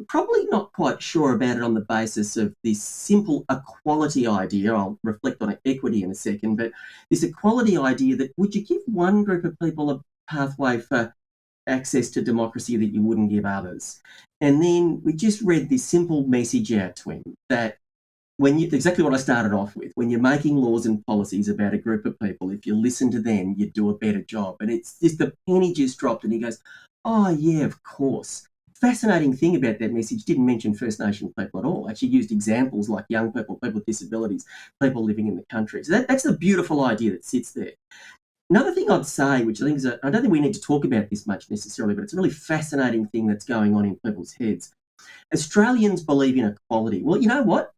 Probably not quite sure about it on the basis of this simple equality idea. I'll reflect on equity in a second, but this equality idea that would you give one group of people a pathway for access to democracy that you wouldn't give others? And then we just read this simple message out to him that exactly what I started off with, when you're making laws and policies about a group of people, if you listen to them, you do a better job. And it's just the penny just dropped, and he goes, oh yeah, of course. Fascinating thing about that message, didn't mention First Nation people at all. Actually used examples like young people, people with disabilities, people living in the country. So that's the beautiful idea that sits there. Another thing I'd say, which I think I don't think we need to talk about this much necessarily, but it's a really fascinating thing that's going on in people's heads. Australians believe in equality. Well, you know what?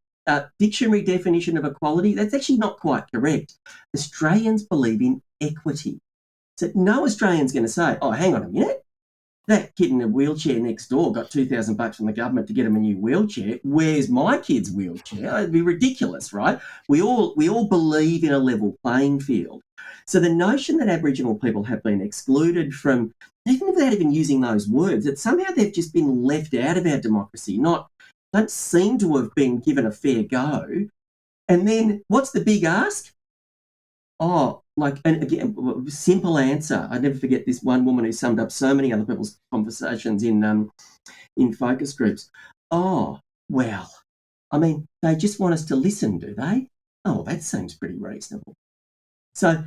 Dictionary definition of equality, that's actually not quite correct. Australians believe in equity. So no Australian's going to say, oh, hang on a minute, that kid in a wheelchair next door got $2,000 from the government to get him a new wheelchair. Where's my kid's wheelchair? It'd be ridiculous, right? We all believe in a level playing field. So the notion that Aboriginal people have been excluded from, even without even using those words, that somehow they've just been left out of our democracy, don't seem to have been given a fair go. And then what's the big ask? Oh, and again, simple answer. I never forget this one woman who summed up so many other people's conversations in focus groups. Oh, well, I mean, they just want us to listen, do they? Oh, that seems pretty reasonable. So,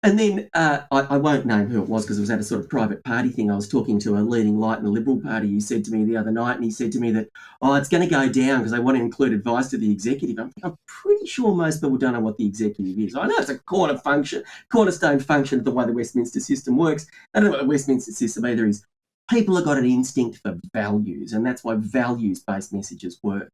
and then I won't name who it was because it was at a sort of private party thing. I was talking to a leading light in the Liberal Party who said to me the other night, and he said to me that, it's going to go down because they want to include advice to the executive. I'm pretty sure most people don't know what the executive is. I know it's a cornerstone function of the way the Westminster system works. I don't know what the Westminster system either is. People have got an instinct for values, and that's why values-based messages work.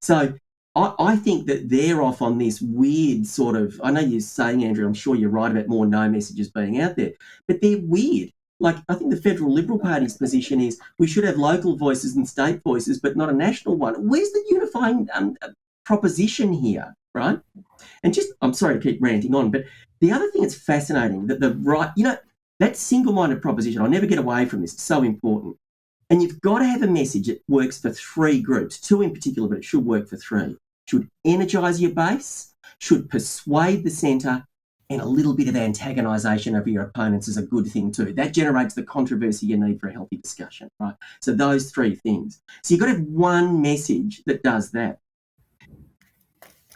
So I think that they're off on this weird sort of, I know you're saying, Andrew, I'm sure you're right about more no messages being out there, but they're weird. Like, I think the Federal Liberal Party's position is we should have local voices and state voices, but not a national one. Where's the unifying proposition here, right? And I'm sorry to keep ranting on, but the other thing that's fascinating, that the right, that single-minded proposition, I'll never get away from this, it's so important. And you've got to have a message that works for three groups, two in particular, but it should work for three. Should energise your base, should persuade the centre, and a little bit of antagonisation of your opponents is a good thing too. That generates the controversy you need for a healthy discussion, right? So those three things. So you've got to have one message that does that.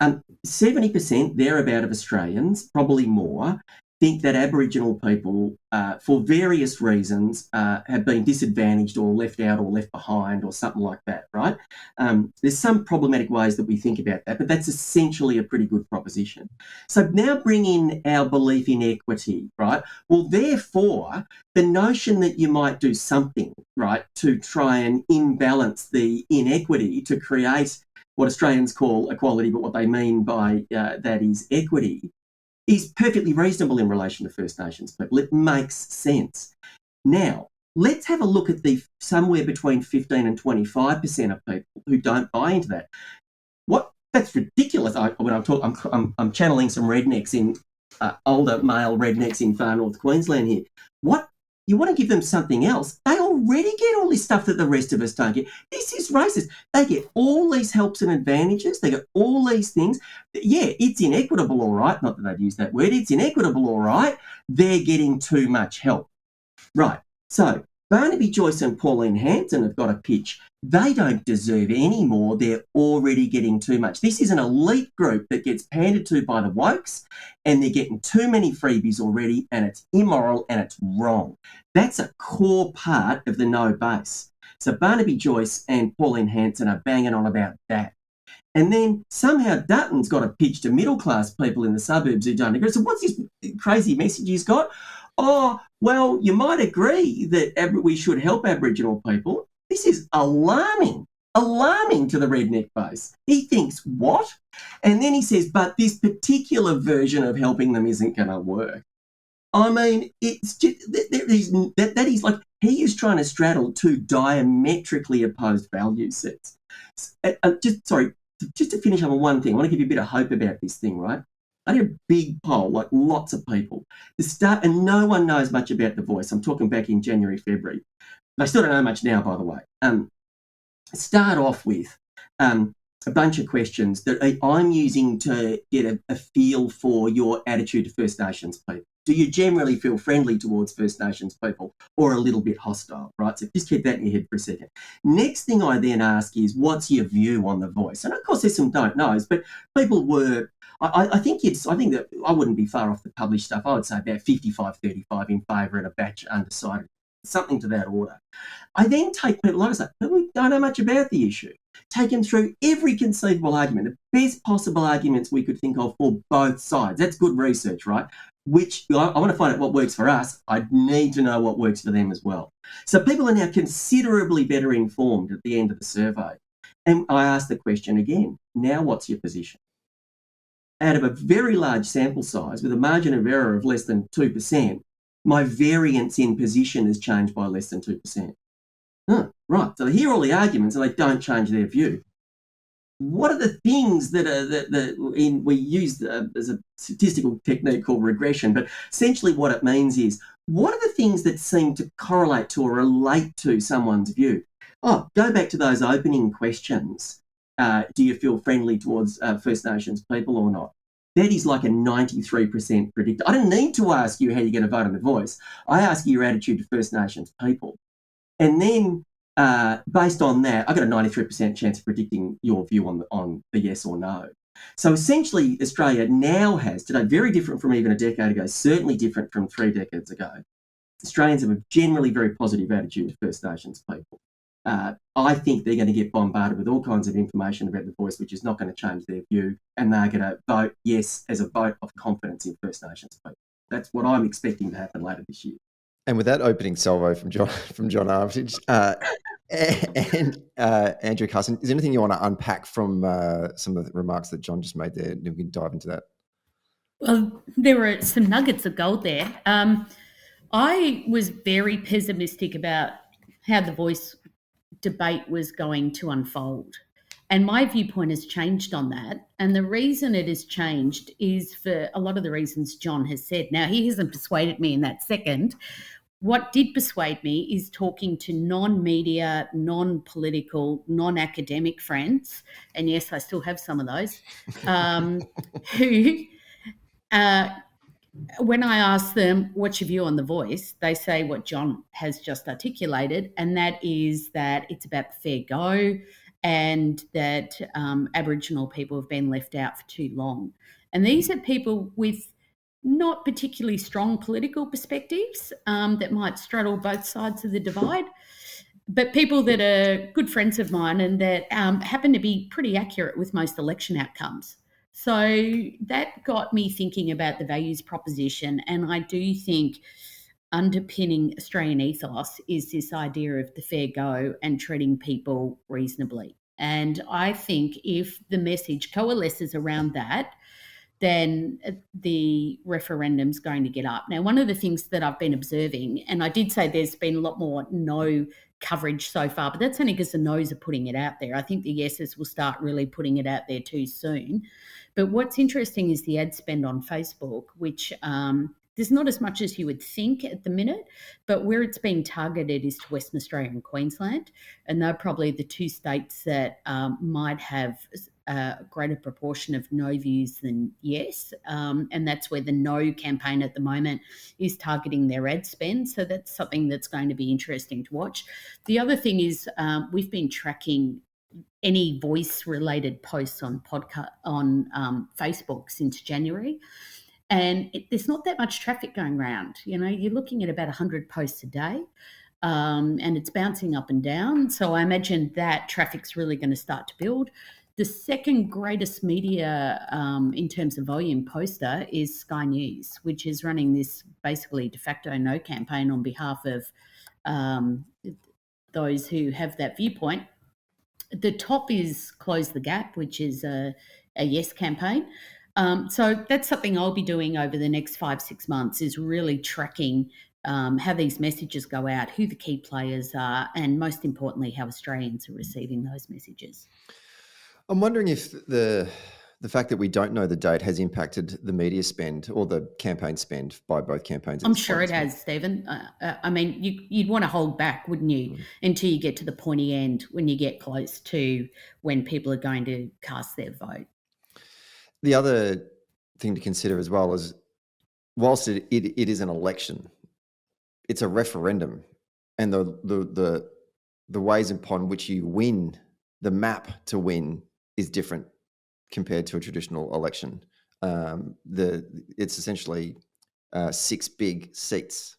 70% thereabout of Australians, probably more, think that Aboriginal people, for various reasons, have been disadvantaged or left out or left behind or something like that, right? There's some problematic ways that we think about that, but that's essentially a pretty good proposition. So now bring in our belief in equity, right? Well, therefore, the notion that you might do something, right, to try and imbalance the inequity to create what Australians call equality, but what they mean by that is equity, is perfectly reasonable in relation to First Nations people. It makes sense. Now, let's have a look at the somewhere between 15 and 25% of people who don't buy into that. That's ridiculous. I'm channeling some rednecks in older male rednecks in far north Queensland here. What? You want to give them something else? They already get all this stuff that the rest of us don't get. This is racist. They get all these helps and advantages. They get all these things. Yeah, it's inequitable, all right. Not that they'd use that word. It's inequitable, all right. They're getting too much help. Right. So Barnaby Joyce and Pauline Hanson have got a pitch. They don't deserve any more. They're already getting too much. This is an elite group that gets pandered to by the wokes, and they're getting too many freebies already, and it's immoral and it's wrong. That's a core part of the no base. So Barnaby Joyce and Pauline Hanson are banging on about that. And then somehow Dutton's got a pitch to middle-class people in the suburbs who don't agree. So what's this crazy message he's got? Oh, well, you might agree that we should help Aboriginal people. This is alarming to the redneck base. He thinks, what? And then he says, but this particular version of helping them isn't going to work. I mean, it's just, that is like, he is trying to straddle two diametrically opposed value sets. Just to finish up on one thing, I want to give you a bit of hope about this thing, right? I did a big poll, like lots of people. And no one knows much about The Voice. I'm talking back in January, February. They still don't know much now, by the way. Start off with a bunch of questions that I'm using to get a feel for your attitude to First Nations people. Do you generally feel friendly towards First Nations people or a little bit hostile, right? So just keep that in your head for a second. Next thing I then ask is, what's your view on The Voice? And of course, there's some don't knows, but people were, I think that I wouldn't be far off the published stuff. I would say about 55-35 in favour and a batch undecided, something to that order. I then take people, like I say, people who don't know much about the issue, take them through every conceivable argument, the best possible arguments we could think of for both sides. That's good research, right? Which I want to find out what works for us. I need to know what works for them as well. So people are now considerably better informed at the end of the survey. And I ask the question again, now what's your position? Out of a very large sample size with a margin of error of less than 2%, my variance in position has changed by less than 2%. Right, so they hear all the arguments and they don't change their view. What are the things that we use as a statistical technique called regression, but essentially what it means is, what are the things that seem to correlate to or relate to someone's view? Go back to those opening questions. Do you feel friendly towards First Nations people or not? That is like a 93% predictor. I don't need to ask you how you're going to vote on The Voice. I ask you your attitude to First Nations people. And then based on that, I got a 93% chance of predicting your view on the yes or no. So essentially, Australia now has, today, very different from even a decade ago, certainly different from 3 decades ago. Australians have a generally very positive attitude to First Nations people. I think they're going to get bombarded with all kinds of information about the voice, which is not going to change their view, and they're going to vote yes as a vote of confidence in First Nations people. That's what I'm expecting to happen later this year. And with that opening salvo from John Armitage and Andrea Carson, is there anything you want to unpack from some of the remarks that John just made there? We can dive into that. Well, there were some nuggets of gold there. I was very pessimistic about how the voice debate was going to unfold. And my viewpoint has changed on that. And the reason it has changed is for a lot of the reasons John has said. Now, he hasn't persuaded me in that second. What did persuade me is talking to non-media, non-political, non-academic friends, and yes, I still have some of those, who, when I ask them, what's your view on the voice, they say what John has just articulated, and that is that it's about the fair go and that Aboriginal people have been left out for too long. And these are people with not particularly strong political perspectives that might straddle both sides of the divide, but people that are good friends of mine and that happen to be pretty accurate with most election outcomes. So that got me thinking about the values proposition, and I do think underpinning Australian ethos is this idea of the fair go and treating people reasonably. And I think if the message coalesces around that, then the referendum's going to get up. Now, one of the things that I've been observing, and I did say there's been a lot more no coverage so far, but that's only because the no's are putting it out there. I think the yeses will start really putting it out there too soon. But what's interesting is the ad spend on Facebook, which there's not as much as you would think at the minute, but where it's being targeted is to Western Australia and Queensland. And they're probably the two states that might have a greater proportion of no views than yes. And that's where the no campaign at the moment is targeting their ad spend. So that's something that's going to be interesting to watch. The other thing is we've been tracking any voice-related posts on Facebook since January. And there's not that much traffic going around. You know, you're looking at about 100 posts a day. And it's bouncing up and down. So I imagine that traffic's really going to start to build. The second greatest media in terms of volume poster is Sky News, which is running this basically de facto no campaign on behalf of those who have that viewpoint. The top is Close the Gap, which is a yes campaign. So that's something I'll be doing over the next 5-6 months, is really tracking how these messages go out, who the key players are, and most importantly, how Australians are receiving those messages. I'm wondering if the fact that we don't know the date has impacted the media spend or the campaign spend by both campaigns. I'm sure it has, Stephen. I mean, you'd want to hold back, wouldn't you, until you get to the pointy end when you get close to when people are going to cast their vote. The other thing to consider as well is, whilst it is an election, it's a referendum, and the ways upon which you win, the map to win, is different compared to a traditional election. It's essentially 6 big seats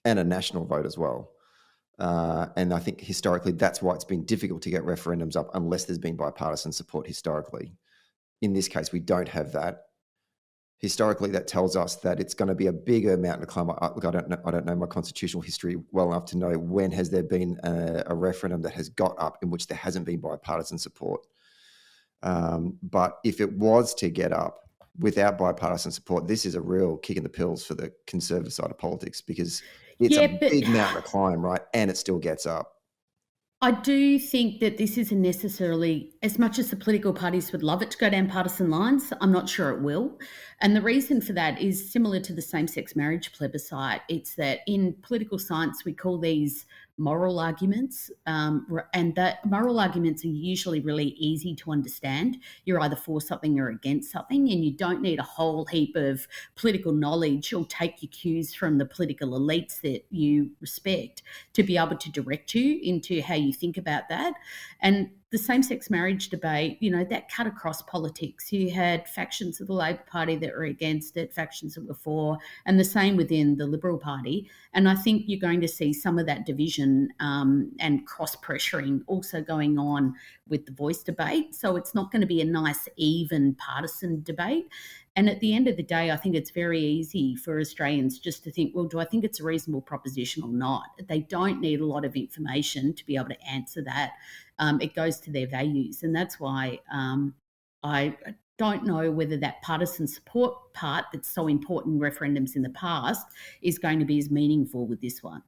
and a national vote as well. And I think historically that's why it's been difficult to get referendums up unless there's been bipartisan support historically. In this case, we don't have that. Historically, that tells us that it's going to be a bigger mountain to climb. Look, I don't know my constitutional history well enough to know when has there been a referendum that has got up in which there hasn't been bipartisan support. But if it was to get up without bipartisan support, this is a real kick in the pills for the Conservative side of politics, because it's a big mountain to climb, right? And it still gets up. I do think that this isn't necessarily, as much as the political parties would love it to go down partisan lines, I'm not sure it will. And the reason for that is similar to the same-sex marriage plebiscite. It's that in political science, we call these moral arguments, and that moral arguments are usually really easy to understand. You're either for something or against something, and you don't need a whole heap of political knowledge or take your cues from the political elites that you respect to be able to direct you into how you think about that. And the same-sex marriage debate, that cut across politics. You had factions of the Labor Party that were against it, factions that were for, and the same within the Liberal Party. And I think you're going to see some of that division and cross-pressuring also going on with the voice debate. So it's not going to be a nice, even partisan debate. And at the end of the day, I think it's very easy for Australians just to think, well, do I think it's a reasonable proposition or not? They don't need a lot of information to be able to answer that. It goes to their values. And that's why I don't know whether that partisan support part that's so important in referendums in the past is going to be as meaningful with this one.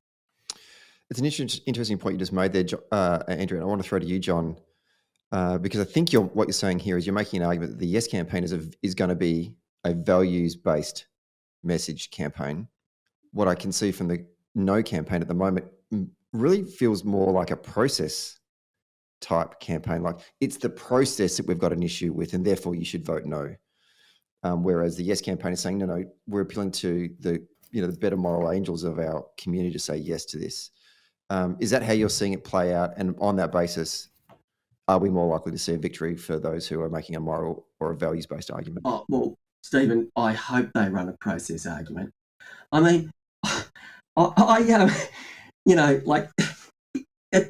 It's an interesting point you just made there, Andrea, and I want to throw to you, John, because I think what you're saying here is you're making an argument that the Yes campaign is going to be a values-based message campaign. What I can see from the No campaign at the moment really feels more like a process type campaign. Like, it's the process that we've got an issue with, and therefore you should vote no. Whereas the Yes campaign is saying, no, we're appealing to the better moral angels of our community to say yes to this. Is that how you're seeing it play out? And on that basis, are we more likely to see a victory for those who are making a moral or a values-based argument? Oh, well, Stephen, I hope they run a process argument. I mean,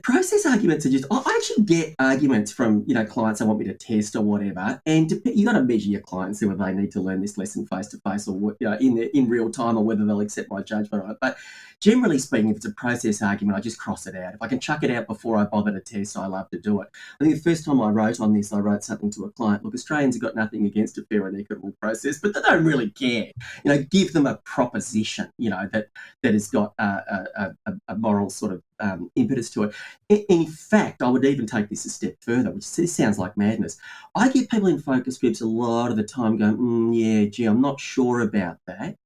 process arguments are just, I actually get arguments from, clients they want me to test or whatever. And you got to measure your clients, see whether they need to learn this lesson face to face or, in real time, or whether they'll accept my judgment on it. But generally speaking, if it's a process argument, I just cross it out. If I can chuck it out before I bother to test, I love to do it. I think the first time I wrote on this, I wrote something to a client. Look, Australians have got nothing against a fair and equitable process, but they don't really care. Give them a proposition, that has got a moral sort of impetus to it. In fact, I would even take this a step further, which sounds like madness. I get people in focus groups a lot of the time going, yeah, gee, I'm not sure about that.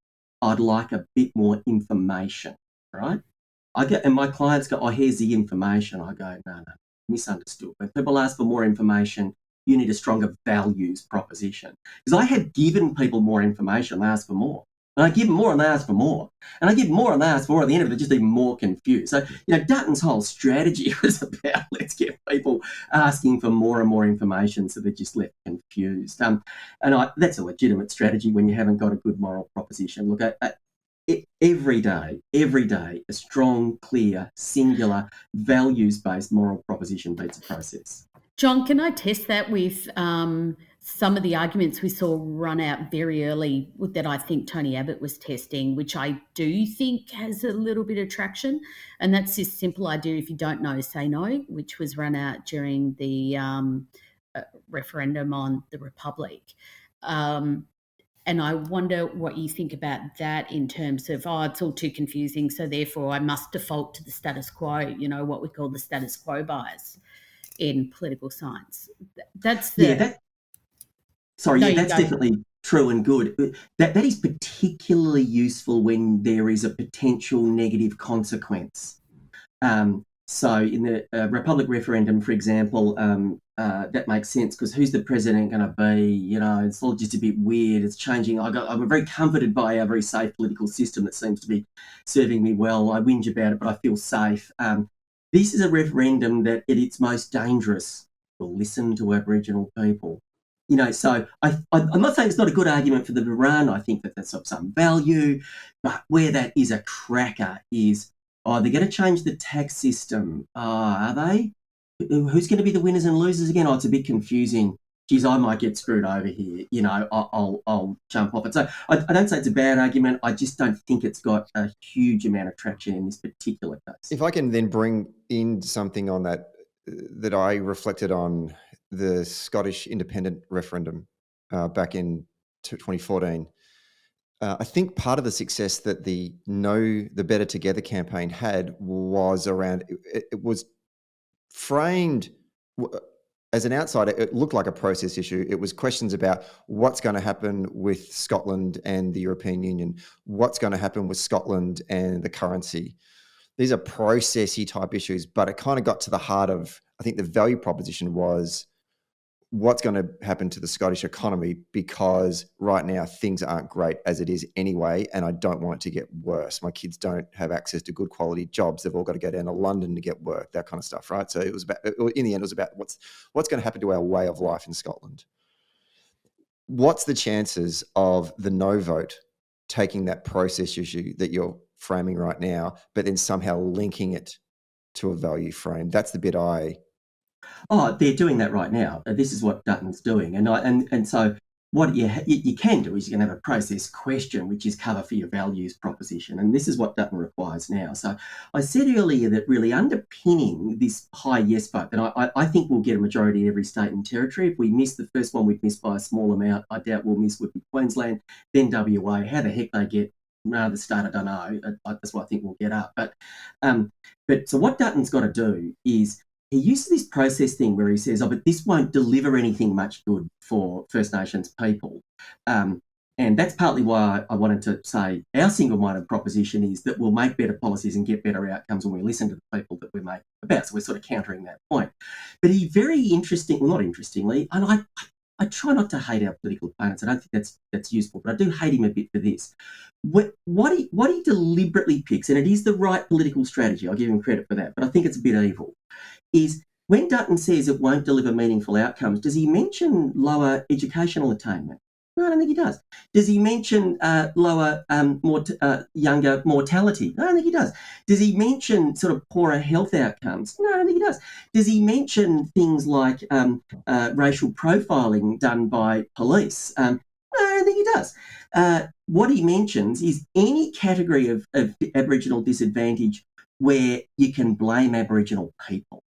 I'd like a bit more information, right? And my clients go, oh, here's the information. I go, no, misunderstood. When people ask for more information, you need a stronger values proposition. Because I have given people more information, they ask for more. And I give them more and they ask for more. And I give them more and they ask for more. At the end of it, they're just even more confused. So, Dutton's whole strategy was about let's get people asking for more and more information so they're just left confused. That's a legitimate strategy when you haven't got a good moral proposition. Look, every day, a strong, clear, singular, values-based moral proposition beats a process. John, can I test that with some of the arguments we saw run out very early that I think Tony Abbott was testing, which I do think has a little bit of traction? And that's this simple idea, if you don't know, say no, which was run out during the referendum on the Republic. And I wonder what you think about that in terms of, it's all too confusing, so therefore I must default to the status quo, what we call the status quo bias in political science. That's definitely true and good. That is particularly useful when there is a potential negative consequence. So in the Republic referendum, for example, that makes sense because who's the president going to be? It's all just a bit weird. It's changing. I'm very comforted by our very safe political system that seems to be serving me well. I whinge about it, but I feel safe. This is a referendum that at its most dangerous will listen to Aboriginal people. So I'm not saying it's not a good argument for them to run. I think that that's of some value. But where that is a cracker is, they're going to change the tax system. Are they? Who's going to be the winners and losers again? It's a bit confusing. Geez, I might get screwed over here. I'll jump off it. So I don't say it's a bad argument. I just don't think it's got a huge amount of traction in this particular case. If I can then bring in something on that I reflected on the Scottish independent referendum back in 2014. I think part of the success that the Better Together campaign had was around, it was framed as an outsider, it looked like a process issue. It was questions about what's going to happen with Scotland and the European Union, what's going to happen with Scotland and the currency. These are processy type issues, but it kind of got to the heart of, I think the value proposition was what's going to happen to the Scottish economy, because right now things aren't great as it is anyway, and I don't want it to get worse. My kids don't have access to good quality jobs. They've all got to go down to London to get work, that kind of stuff, right? So it was about, in the end, it was about what's going to happen to our way of life in Scotland. What's the chances of the no vote taking that process issue that you're framing right now, but then somehow linking it to a value frame? That's the bit Oh, they're doing that right now. This is what Dutton's doing, and so what you can do is you can have a process question, which is cover for your values proposition, and this is what Dutton requires now. So I said earlier that really underpinning this high yes vote, and I think we'll get a majority in every state and territory. If we miss the first one, we've missed by a small amount. I doubt we'll miss would be Queensland, then WA. How the heck they get the start, I don't know. That's what I think we'll get up. But so what Dutton's got to do is, he uses this process thing where he says, but this won't deliver anything much good for First Nations people. And that's partly why I wanted to say our single-minded proposition is that we'll make better policies and get better outcomes when we listen to the people that we make about. So we're sort of countering that point. But he not interestingly, and I try not to hate our political opponents. I don't think that's useful, but I do hate him a bit for this. What he deliberately picks, and it is the right political strategy, I'll give him credit for that, but I think it's a bit evil, is when Dutton says it won't deliver meaningful outcomes, does he mention lower educational attainment? No, I don't think he does. Does he mention lower younger mortality? No, I don't think he does. Does he mention sort of poorer health outcomes? No, I don't think he does. Does he mention things like racial profiling done by police? No, I don't think he does. What he mentions is any category of Aboriginal disadvantage where you can blame Aboriginal people.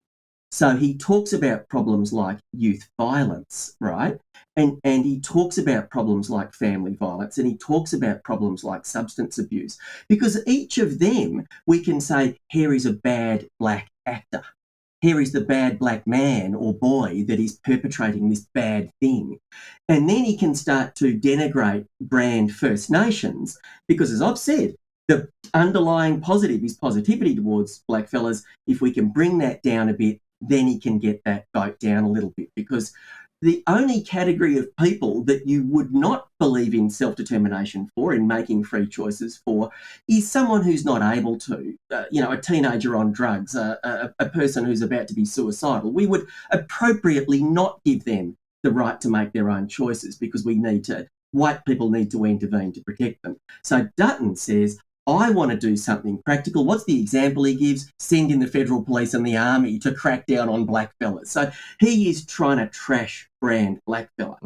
So he talks about problems like youth violence, right? And he talks about problems like family violence, and he talks about problems like substance abuse, because each of them we can say, here is a bad black actor. Here is the bad black man or boy that is perpetrating this bad thing. And then he can start to denigrate brand First Nations, because as I've said, the underlying positive is positivity towards blackfellas. If we can bring that down a bit, then he can get that vote down a little bit, because the only category of people that you would not believe in self-determination for, in making free choices for, is someone who's not able to, a teenager on drugs, a person who's about to be suicidal. We would appropriately not give them the right to make their own choices, because white people need to intervene to protect them. So Dutton says, I want to do something practical. What's the example he gives? Send in the federal police and the army to crack down on blackfellas. So he is trying to trash brand blackfella.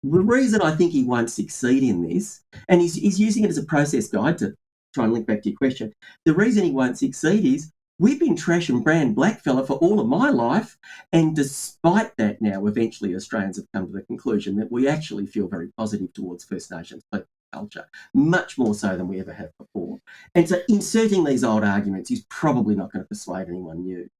The reason I think he won't succeed in this, and he's using it as a process guide to try and link back to your question, the reason he won't succeed is we've been trashing brand blackfella for all of my life, and despite that now, eventually Australians have come to the conclusion that we actually feel very positive towards First Nations people. Culture, much more so than we ever have before. And so inserting these old arguments is probably not going to persuade anyone new.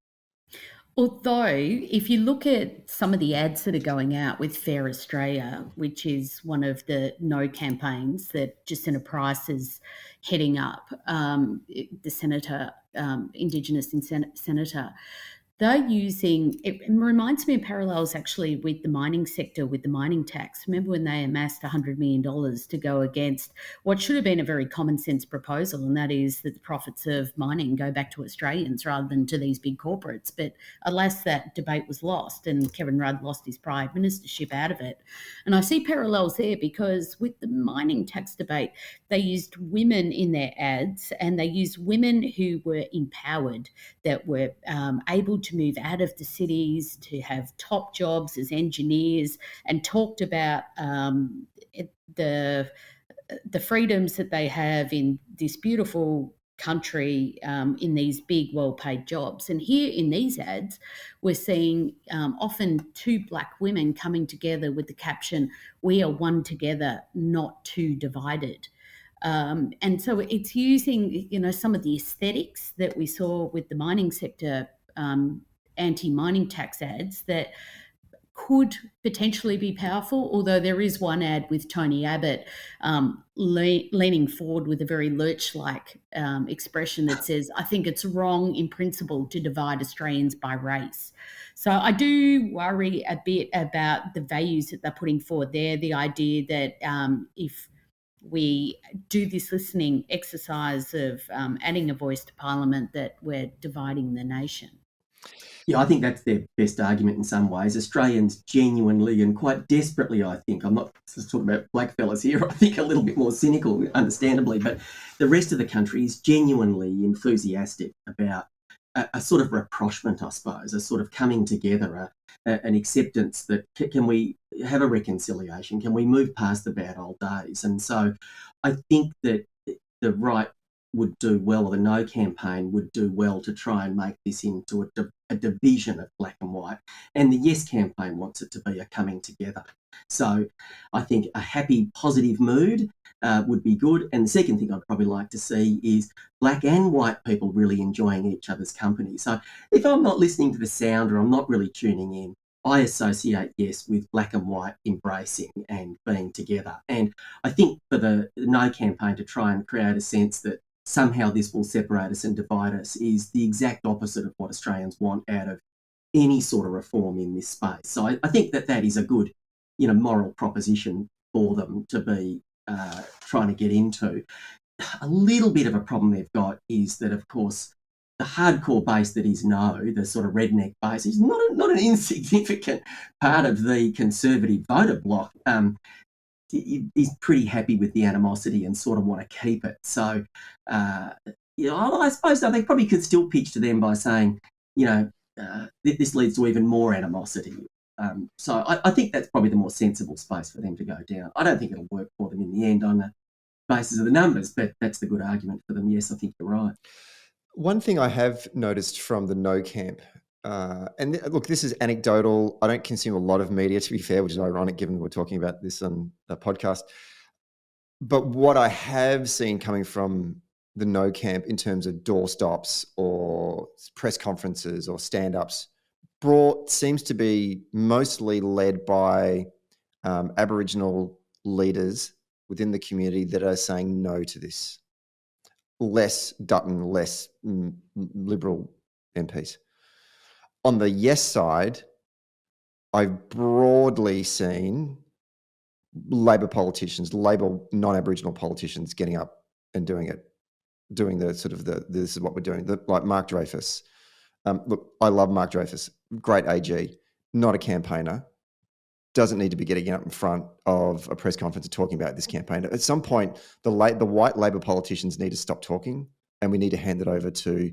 Although, if you look at some of the ads that are going out with Fair Australia, which is one of the no campaigns that Jacinta Price is heading up, the senator, Indigenous senator, they're using, it reminds me of parallels actually with the mining sector, with the mining tax. Remember when they amassed $100 million to go against what should have been a very common sense proposal, and that is that the profits of mining go back to Australians rather than to these big corporates. But alas, that debate was lost, and Kevin Rudd lost his prime ministership out of it. And I see parallels there, because with the mining tax debate, they used women in their ads, and they used women who were empowered, that were able to move out of the cities, to have top jobs as engineers, and talked about the freedoms that they have in this beautiful country, in these big, well-paid jobs. And here in these ads, we're seeing often two black women coming together with the caption, "We are one together, not two divided." And so it's using, some of the aesthetics that we saw with the mining sector anti-mining tax ads that could potentially be powerful, although there is one ad with Tony Abbott leaning forward with a very Lurch-like expression that says, I think it's wrong in principle to divide Australians by race. So I do worry a bit about the values that they're putting forward there, the idea that if we do this listening exercise of adding a voice to Parliament, that we're dividing the nation. Yeah, I think that's their best argument in some ways. Australians genuinely and quite desperately, I think, I'm not just talking about blackfellas here, I think a little bit more cynical, understandably, but the rest of the country is genuinely enthusiastic about a sort of rapprochement, I suppose, a sort of coming together, an acceptance that can we have a reconciliation? Can we move past the bad old days? And so I think that the right would do well, or the No campaign would do well to try and make this into a division of black and white. And the Yes campaign wants it to be a coming together. So I think a happy, positive mood would be good. And the second thing I'd probably like to see is black and white people really enjoying each other's company. So if I'm not listening to the sound or I'm not really tuning in, I associate Yes with black and white embracing and being together. And I think for the No campaign to try and create a sense that somehow this will separate us and divide us is the exact opposite of what Australians want out of any sort of reform in this space. So I think that is a good, moral proposition for them to be trying to get into. A little bit of a problem they've got is that, of course, the hardcore base that is No, the sort of redneck base, is not an insignificant part of the Conservative voter bloc. He's pretty happy with the animosity and sort of want to keep it. So, I suppose they probably could still pitch to them by saying, this leads to even more animosity. So I think that's probably the more sensible space for them to go down. I don't think it'll work for them in the end on the basis of the numbers, but that's the good argument for them. Yes, I think you're right. One thing I have noticed from the No camp, and look, this is anecdotal. I don't consume a lot of media, to be fair, which is ironic given we're talking about this on the podcast. But what I have seen coming from the No camp in terms of doorstops or press conferences or stand-ups seems to be mostly led by Aboriginal leaders within the community that are saying no to this. Less Dutton, less Liberal MPs. On the Yes side, I've broadly seen Labor politicians, Labor non-Aboriginal politicians getting up and doing it, doing the sort of this is what we're doing, like Mark Dreyfus. Look, I love Mark Dreyfus, great AG, not a campaigner, doesn't need to be getting up in front of a press conference and talking about this campaign. At some point, the white Labor politicians need to stop talking, and we need to hand it over to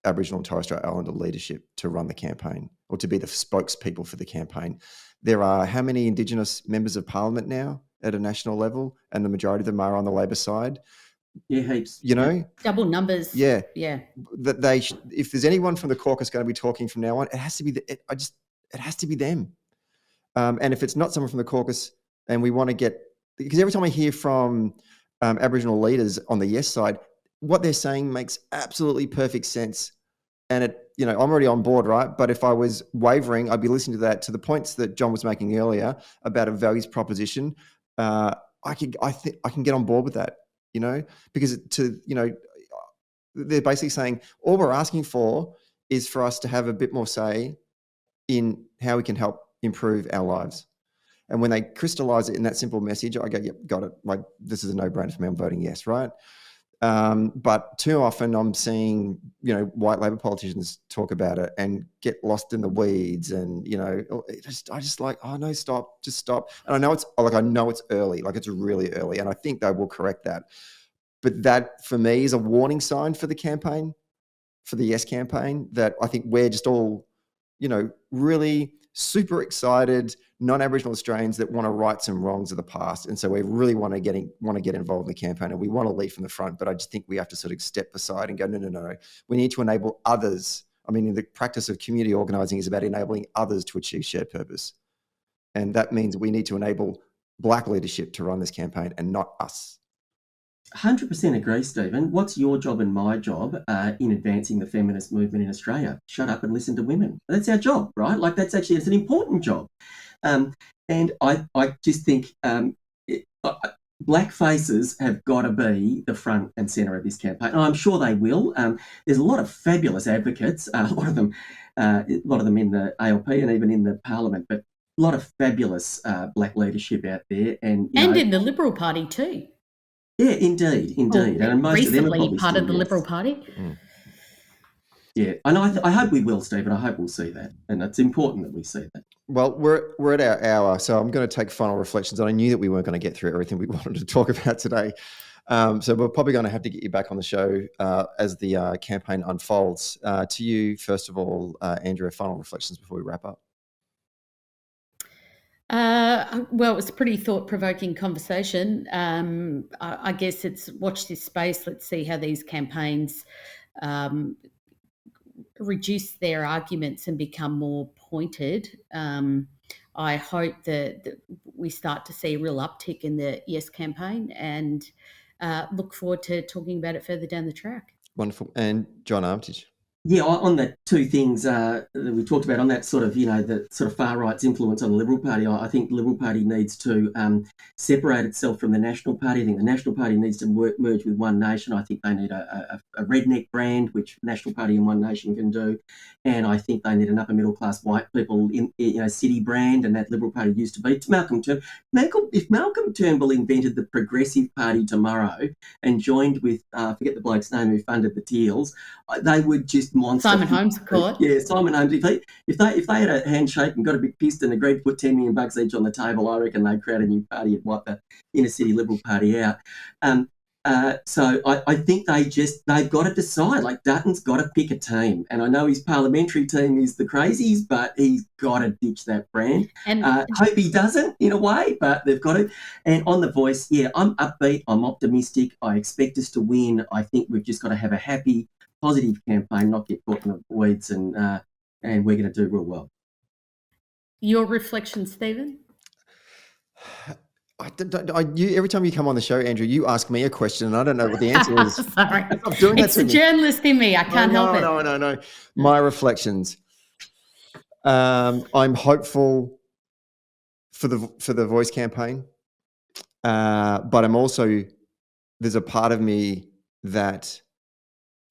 Aboriginal and Torres Strait Islander leadership to run the campaign or to be the spokespeople for the campaign. There are how many Indigenous members of Parliament now at a national level, and the majority of them are on the Labor side? Yeah, heaps. Double numbers. Yeah. That if there's anyone from the caucus going to be talking from now on, it has to be it has to be them. And if it's not someone from the caucus, and we want to get, because every time I hear from Aboriginal leaders on the Yes side, what they're saying makes absolutely perfect sense. And I'm already on board, right? But if I was wavering, I'd be listening to that, to the points that John was making earlier about a values proposition. I can get on board with that, because they're basically saying all we're asking for is for us to have a bit more say in how we can help improve our lives. And when they crystallize it in that simple message, I go, yep, got it. Like, this is a no-brainer for me. I'm voting yes, right? But too often I'm seeing, white Labor politicians talk about it and get lost in the weeds, and I just like, oh no, stop, just stop. And I know it's early, like it's really early, and I think they will correct that. But that for me is a warning sign for the campaign, for the Yes campaign, that I think we're just all, really super excited non-Aboriginal Australians that want to right some wrongs of the past, and so we really want to get involved in the campaign, and we want to lead from the front. But I just think we have to sort of step aside and go, no. We need to enable others. I mean, the practice of community organising is about enabling others to achieve shared purpose, and that means we need to enable Black leadership to run this campaign and not us. 100% agree, Stephen. What's your job and my job in advancing the feminist movement in Australia? Shut up and listen to women. That's our job, right? Like it's an important job. And I just think black faces have got to be the front and centre of this campaign. And I'm sure they will. There's a lot of fabulous advocates, a lot of them in the ALP and even in the Parliament, but a lot of fabulous black leadership out there. And in the Liberal Party too. Yeah, indeed. And most of them are probably part of the Liberal Party. Mm. Yeah, and I hope we will, Stephen. I hope we'll see that, and it's important that we see that. Well, we're at our hour, so I'm going to take final reflections. And I knew that we weren't going to get through everything we wanted to talk about today, so we're probably going to have to get you back on the show as the campaign unfolds. To you, first of all, Andrea, final reflections before we wrap up. Well, it was a pretty thought-provoking conversation. I guess it's watch this space. Let's see how these campaigns reduce their arguments and become more pointed. I hope that we start to see a real uptick in the Yes campaign, and look forward to talking about it further down the track. Wonderful. And John Armitage. Yeah, on the two things that we talked about, on that sort of, the sort of far right's influence on the Liberal Party, I think the Liberal Party needs to separate itself from the National Party. I think the National Party needs to merge with One Nation. I think they need a redneck brand, which National Party and One Nation can do. And I think they need an upper middle class white people in city brand, and that Liberal Party used to be. If Malcolm Turnbull invented the Progressive Party tomorrow and joined with, forget the bloke's name who funded the Teals, they would just monster. Simon Holmes, of course. Yeah, Simon Holmes. If they had a handshake and got a bit pissed and agreed to put $10 million each on the table, I reckon they'd create a new party and wipe the inner city Liberal Party out. So I think they've got to decide. Like, Dutton's got to pick a team, and I know his parliamentary team is the crazies, but he's got to ditch that brand. And hope he doesn't, in a way, but they've got to. And on The Voice, yeah, I'm upbeat, I'm optimistic, I expect us to win. I think we've just got to have a happy, positive campaign, not get caught in the weeds, and we're going to do real well. Your reflection, Stephen? Every time you come on the show, Andrew, you ask me a question and I don't know what the answer is. Sorry. It's the journalist in me. I can't help it. No. My reflections. I'm hopeful for the Voice campaign, but I'm also, there's a part of me that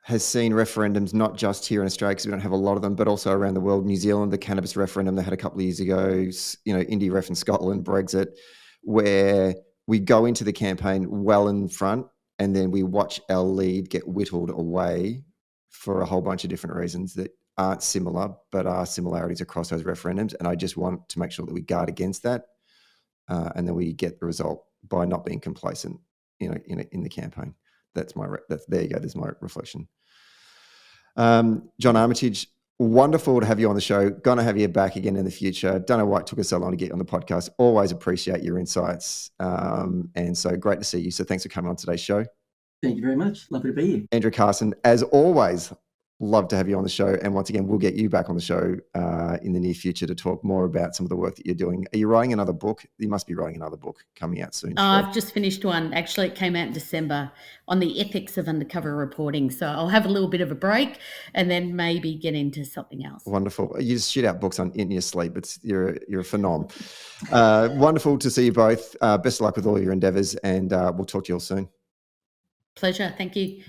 has seen referendums not just here in Australia, because we don't have a lot of them, but also around the world. New Zealand, the cannabis referendum they had a couple of years ago, Indie ref in Scotland, Brexit, where we go into the campaign well in front and then we watch our lead get whittled away for a whole bunch of different reasons that aren't similar, but are similarities across those referendums. And I just want to make sure that we guard against that, and then we get the result by not being complacent, in the campaign. There you go. There's my reflection. John Armitage, wonderful to have you on the show. Going to have you back again in the future. Don't know why it took us so long to get you on the podcast. Always appreciate your insights. And so great to see you. So thanks for coming on today's show. Thank you very much. Lovely to be here. Andrea Carson, as always, love to have you on the show. And once again, we'll get you back on the show in the near future to talk more about some of the work that you're doing. Are you writing another book? You must be writing another book coming out soon. I've just finished one. Actually, it came out in December on the ethics of undercover reporting. So I'll have a little bit of a break and then maybe get into something else. Wonderful. You just shoot out books in your sleep. You're a phenom. Wonderful to see you both. Best of luck with all your endeavours, and we'll talk to you all soon. Pleasure. Thank you.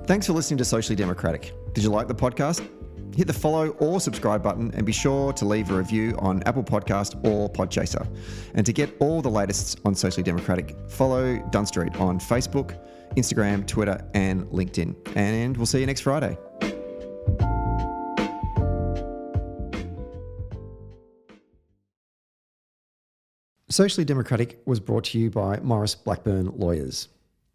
Thanks for listening to Socially Democratic. Did you like the podcast? Hit the follow or subscribe button and be sure to leave a review on Apple Podcast or Podchaser. And to get all the latest on Socially Democratic, follow Dunn Street on Facebook, Instagram, Twitter, and LinkedIn. And we'll see you next Friday. Socially Democratic was brought to you by Maurice Blackburn Lawyers.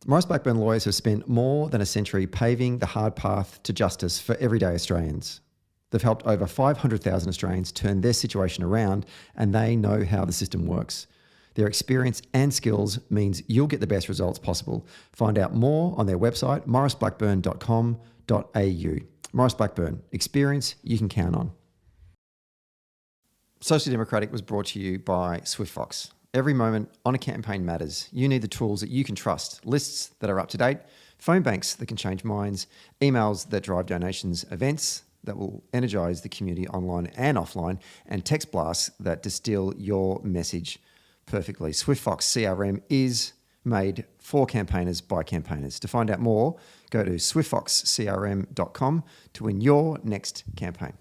Maurice Blackburn Lawyers have spent more than a century paving the hard path to justice for everyday Australians. They've helped over 500,000 Australians turn their situation around, and they know how the system works. Their experience and skills means you'll get the best results possible. Find out more on their website, mauriceblackburn.com.au. Maurice Blackburn, experience you can count on. Socially Democratic was brought to you by SwiftFox. Every moment on a campaign matters. You need the tools that you can trust, lists that are up to date, phone banks that can change minds, emails that drive donations, events that will energise the community online and offline, and text blasts that distill your message perfectly. SwiftFox CRM is made for campaigners by campaigners. To find out more, go to swiftfoxcrm.com to win your next campaign.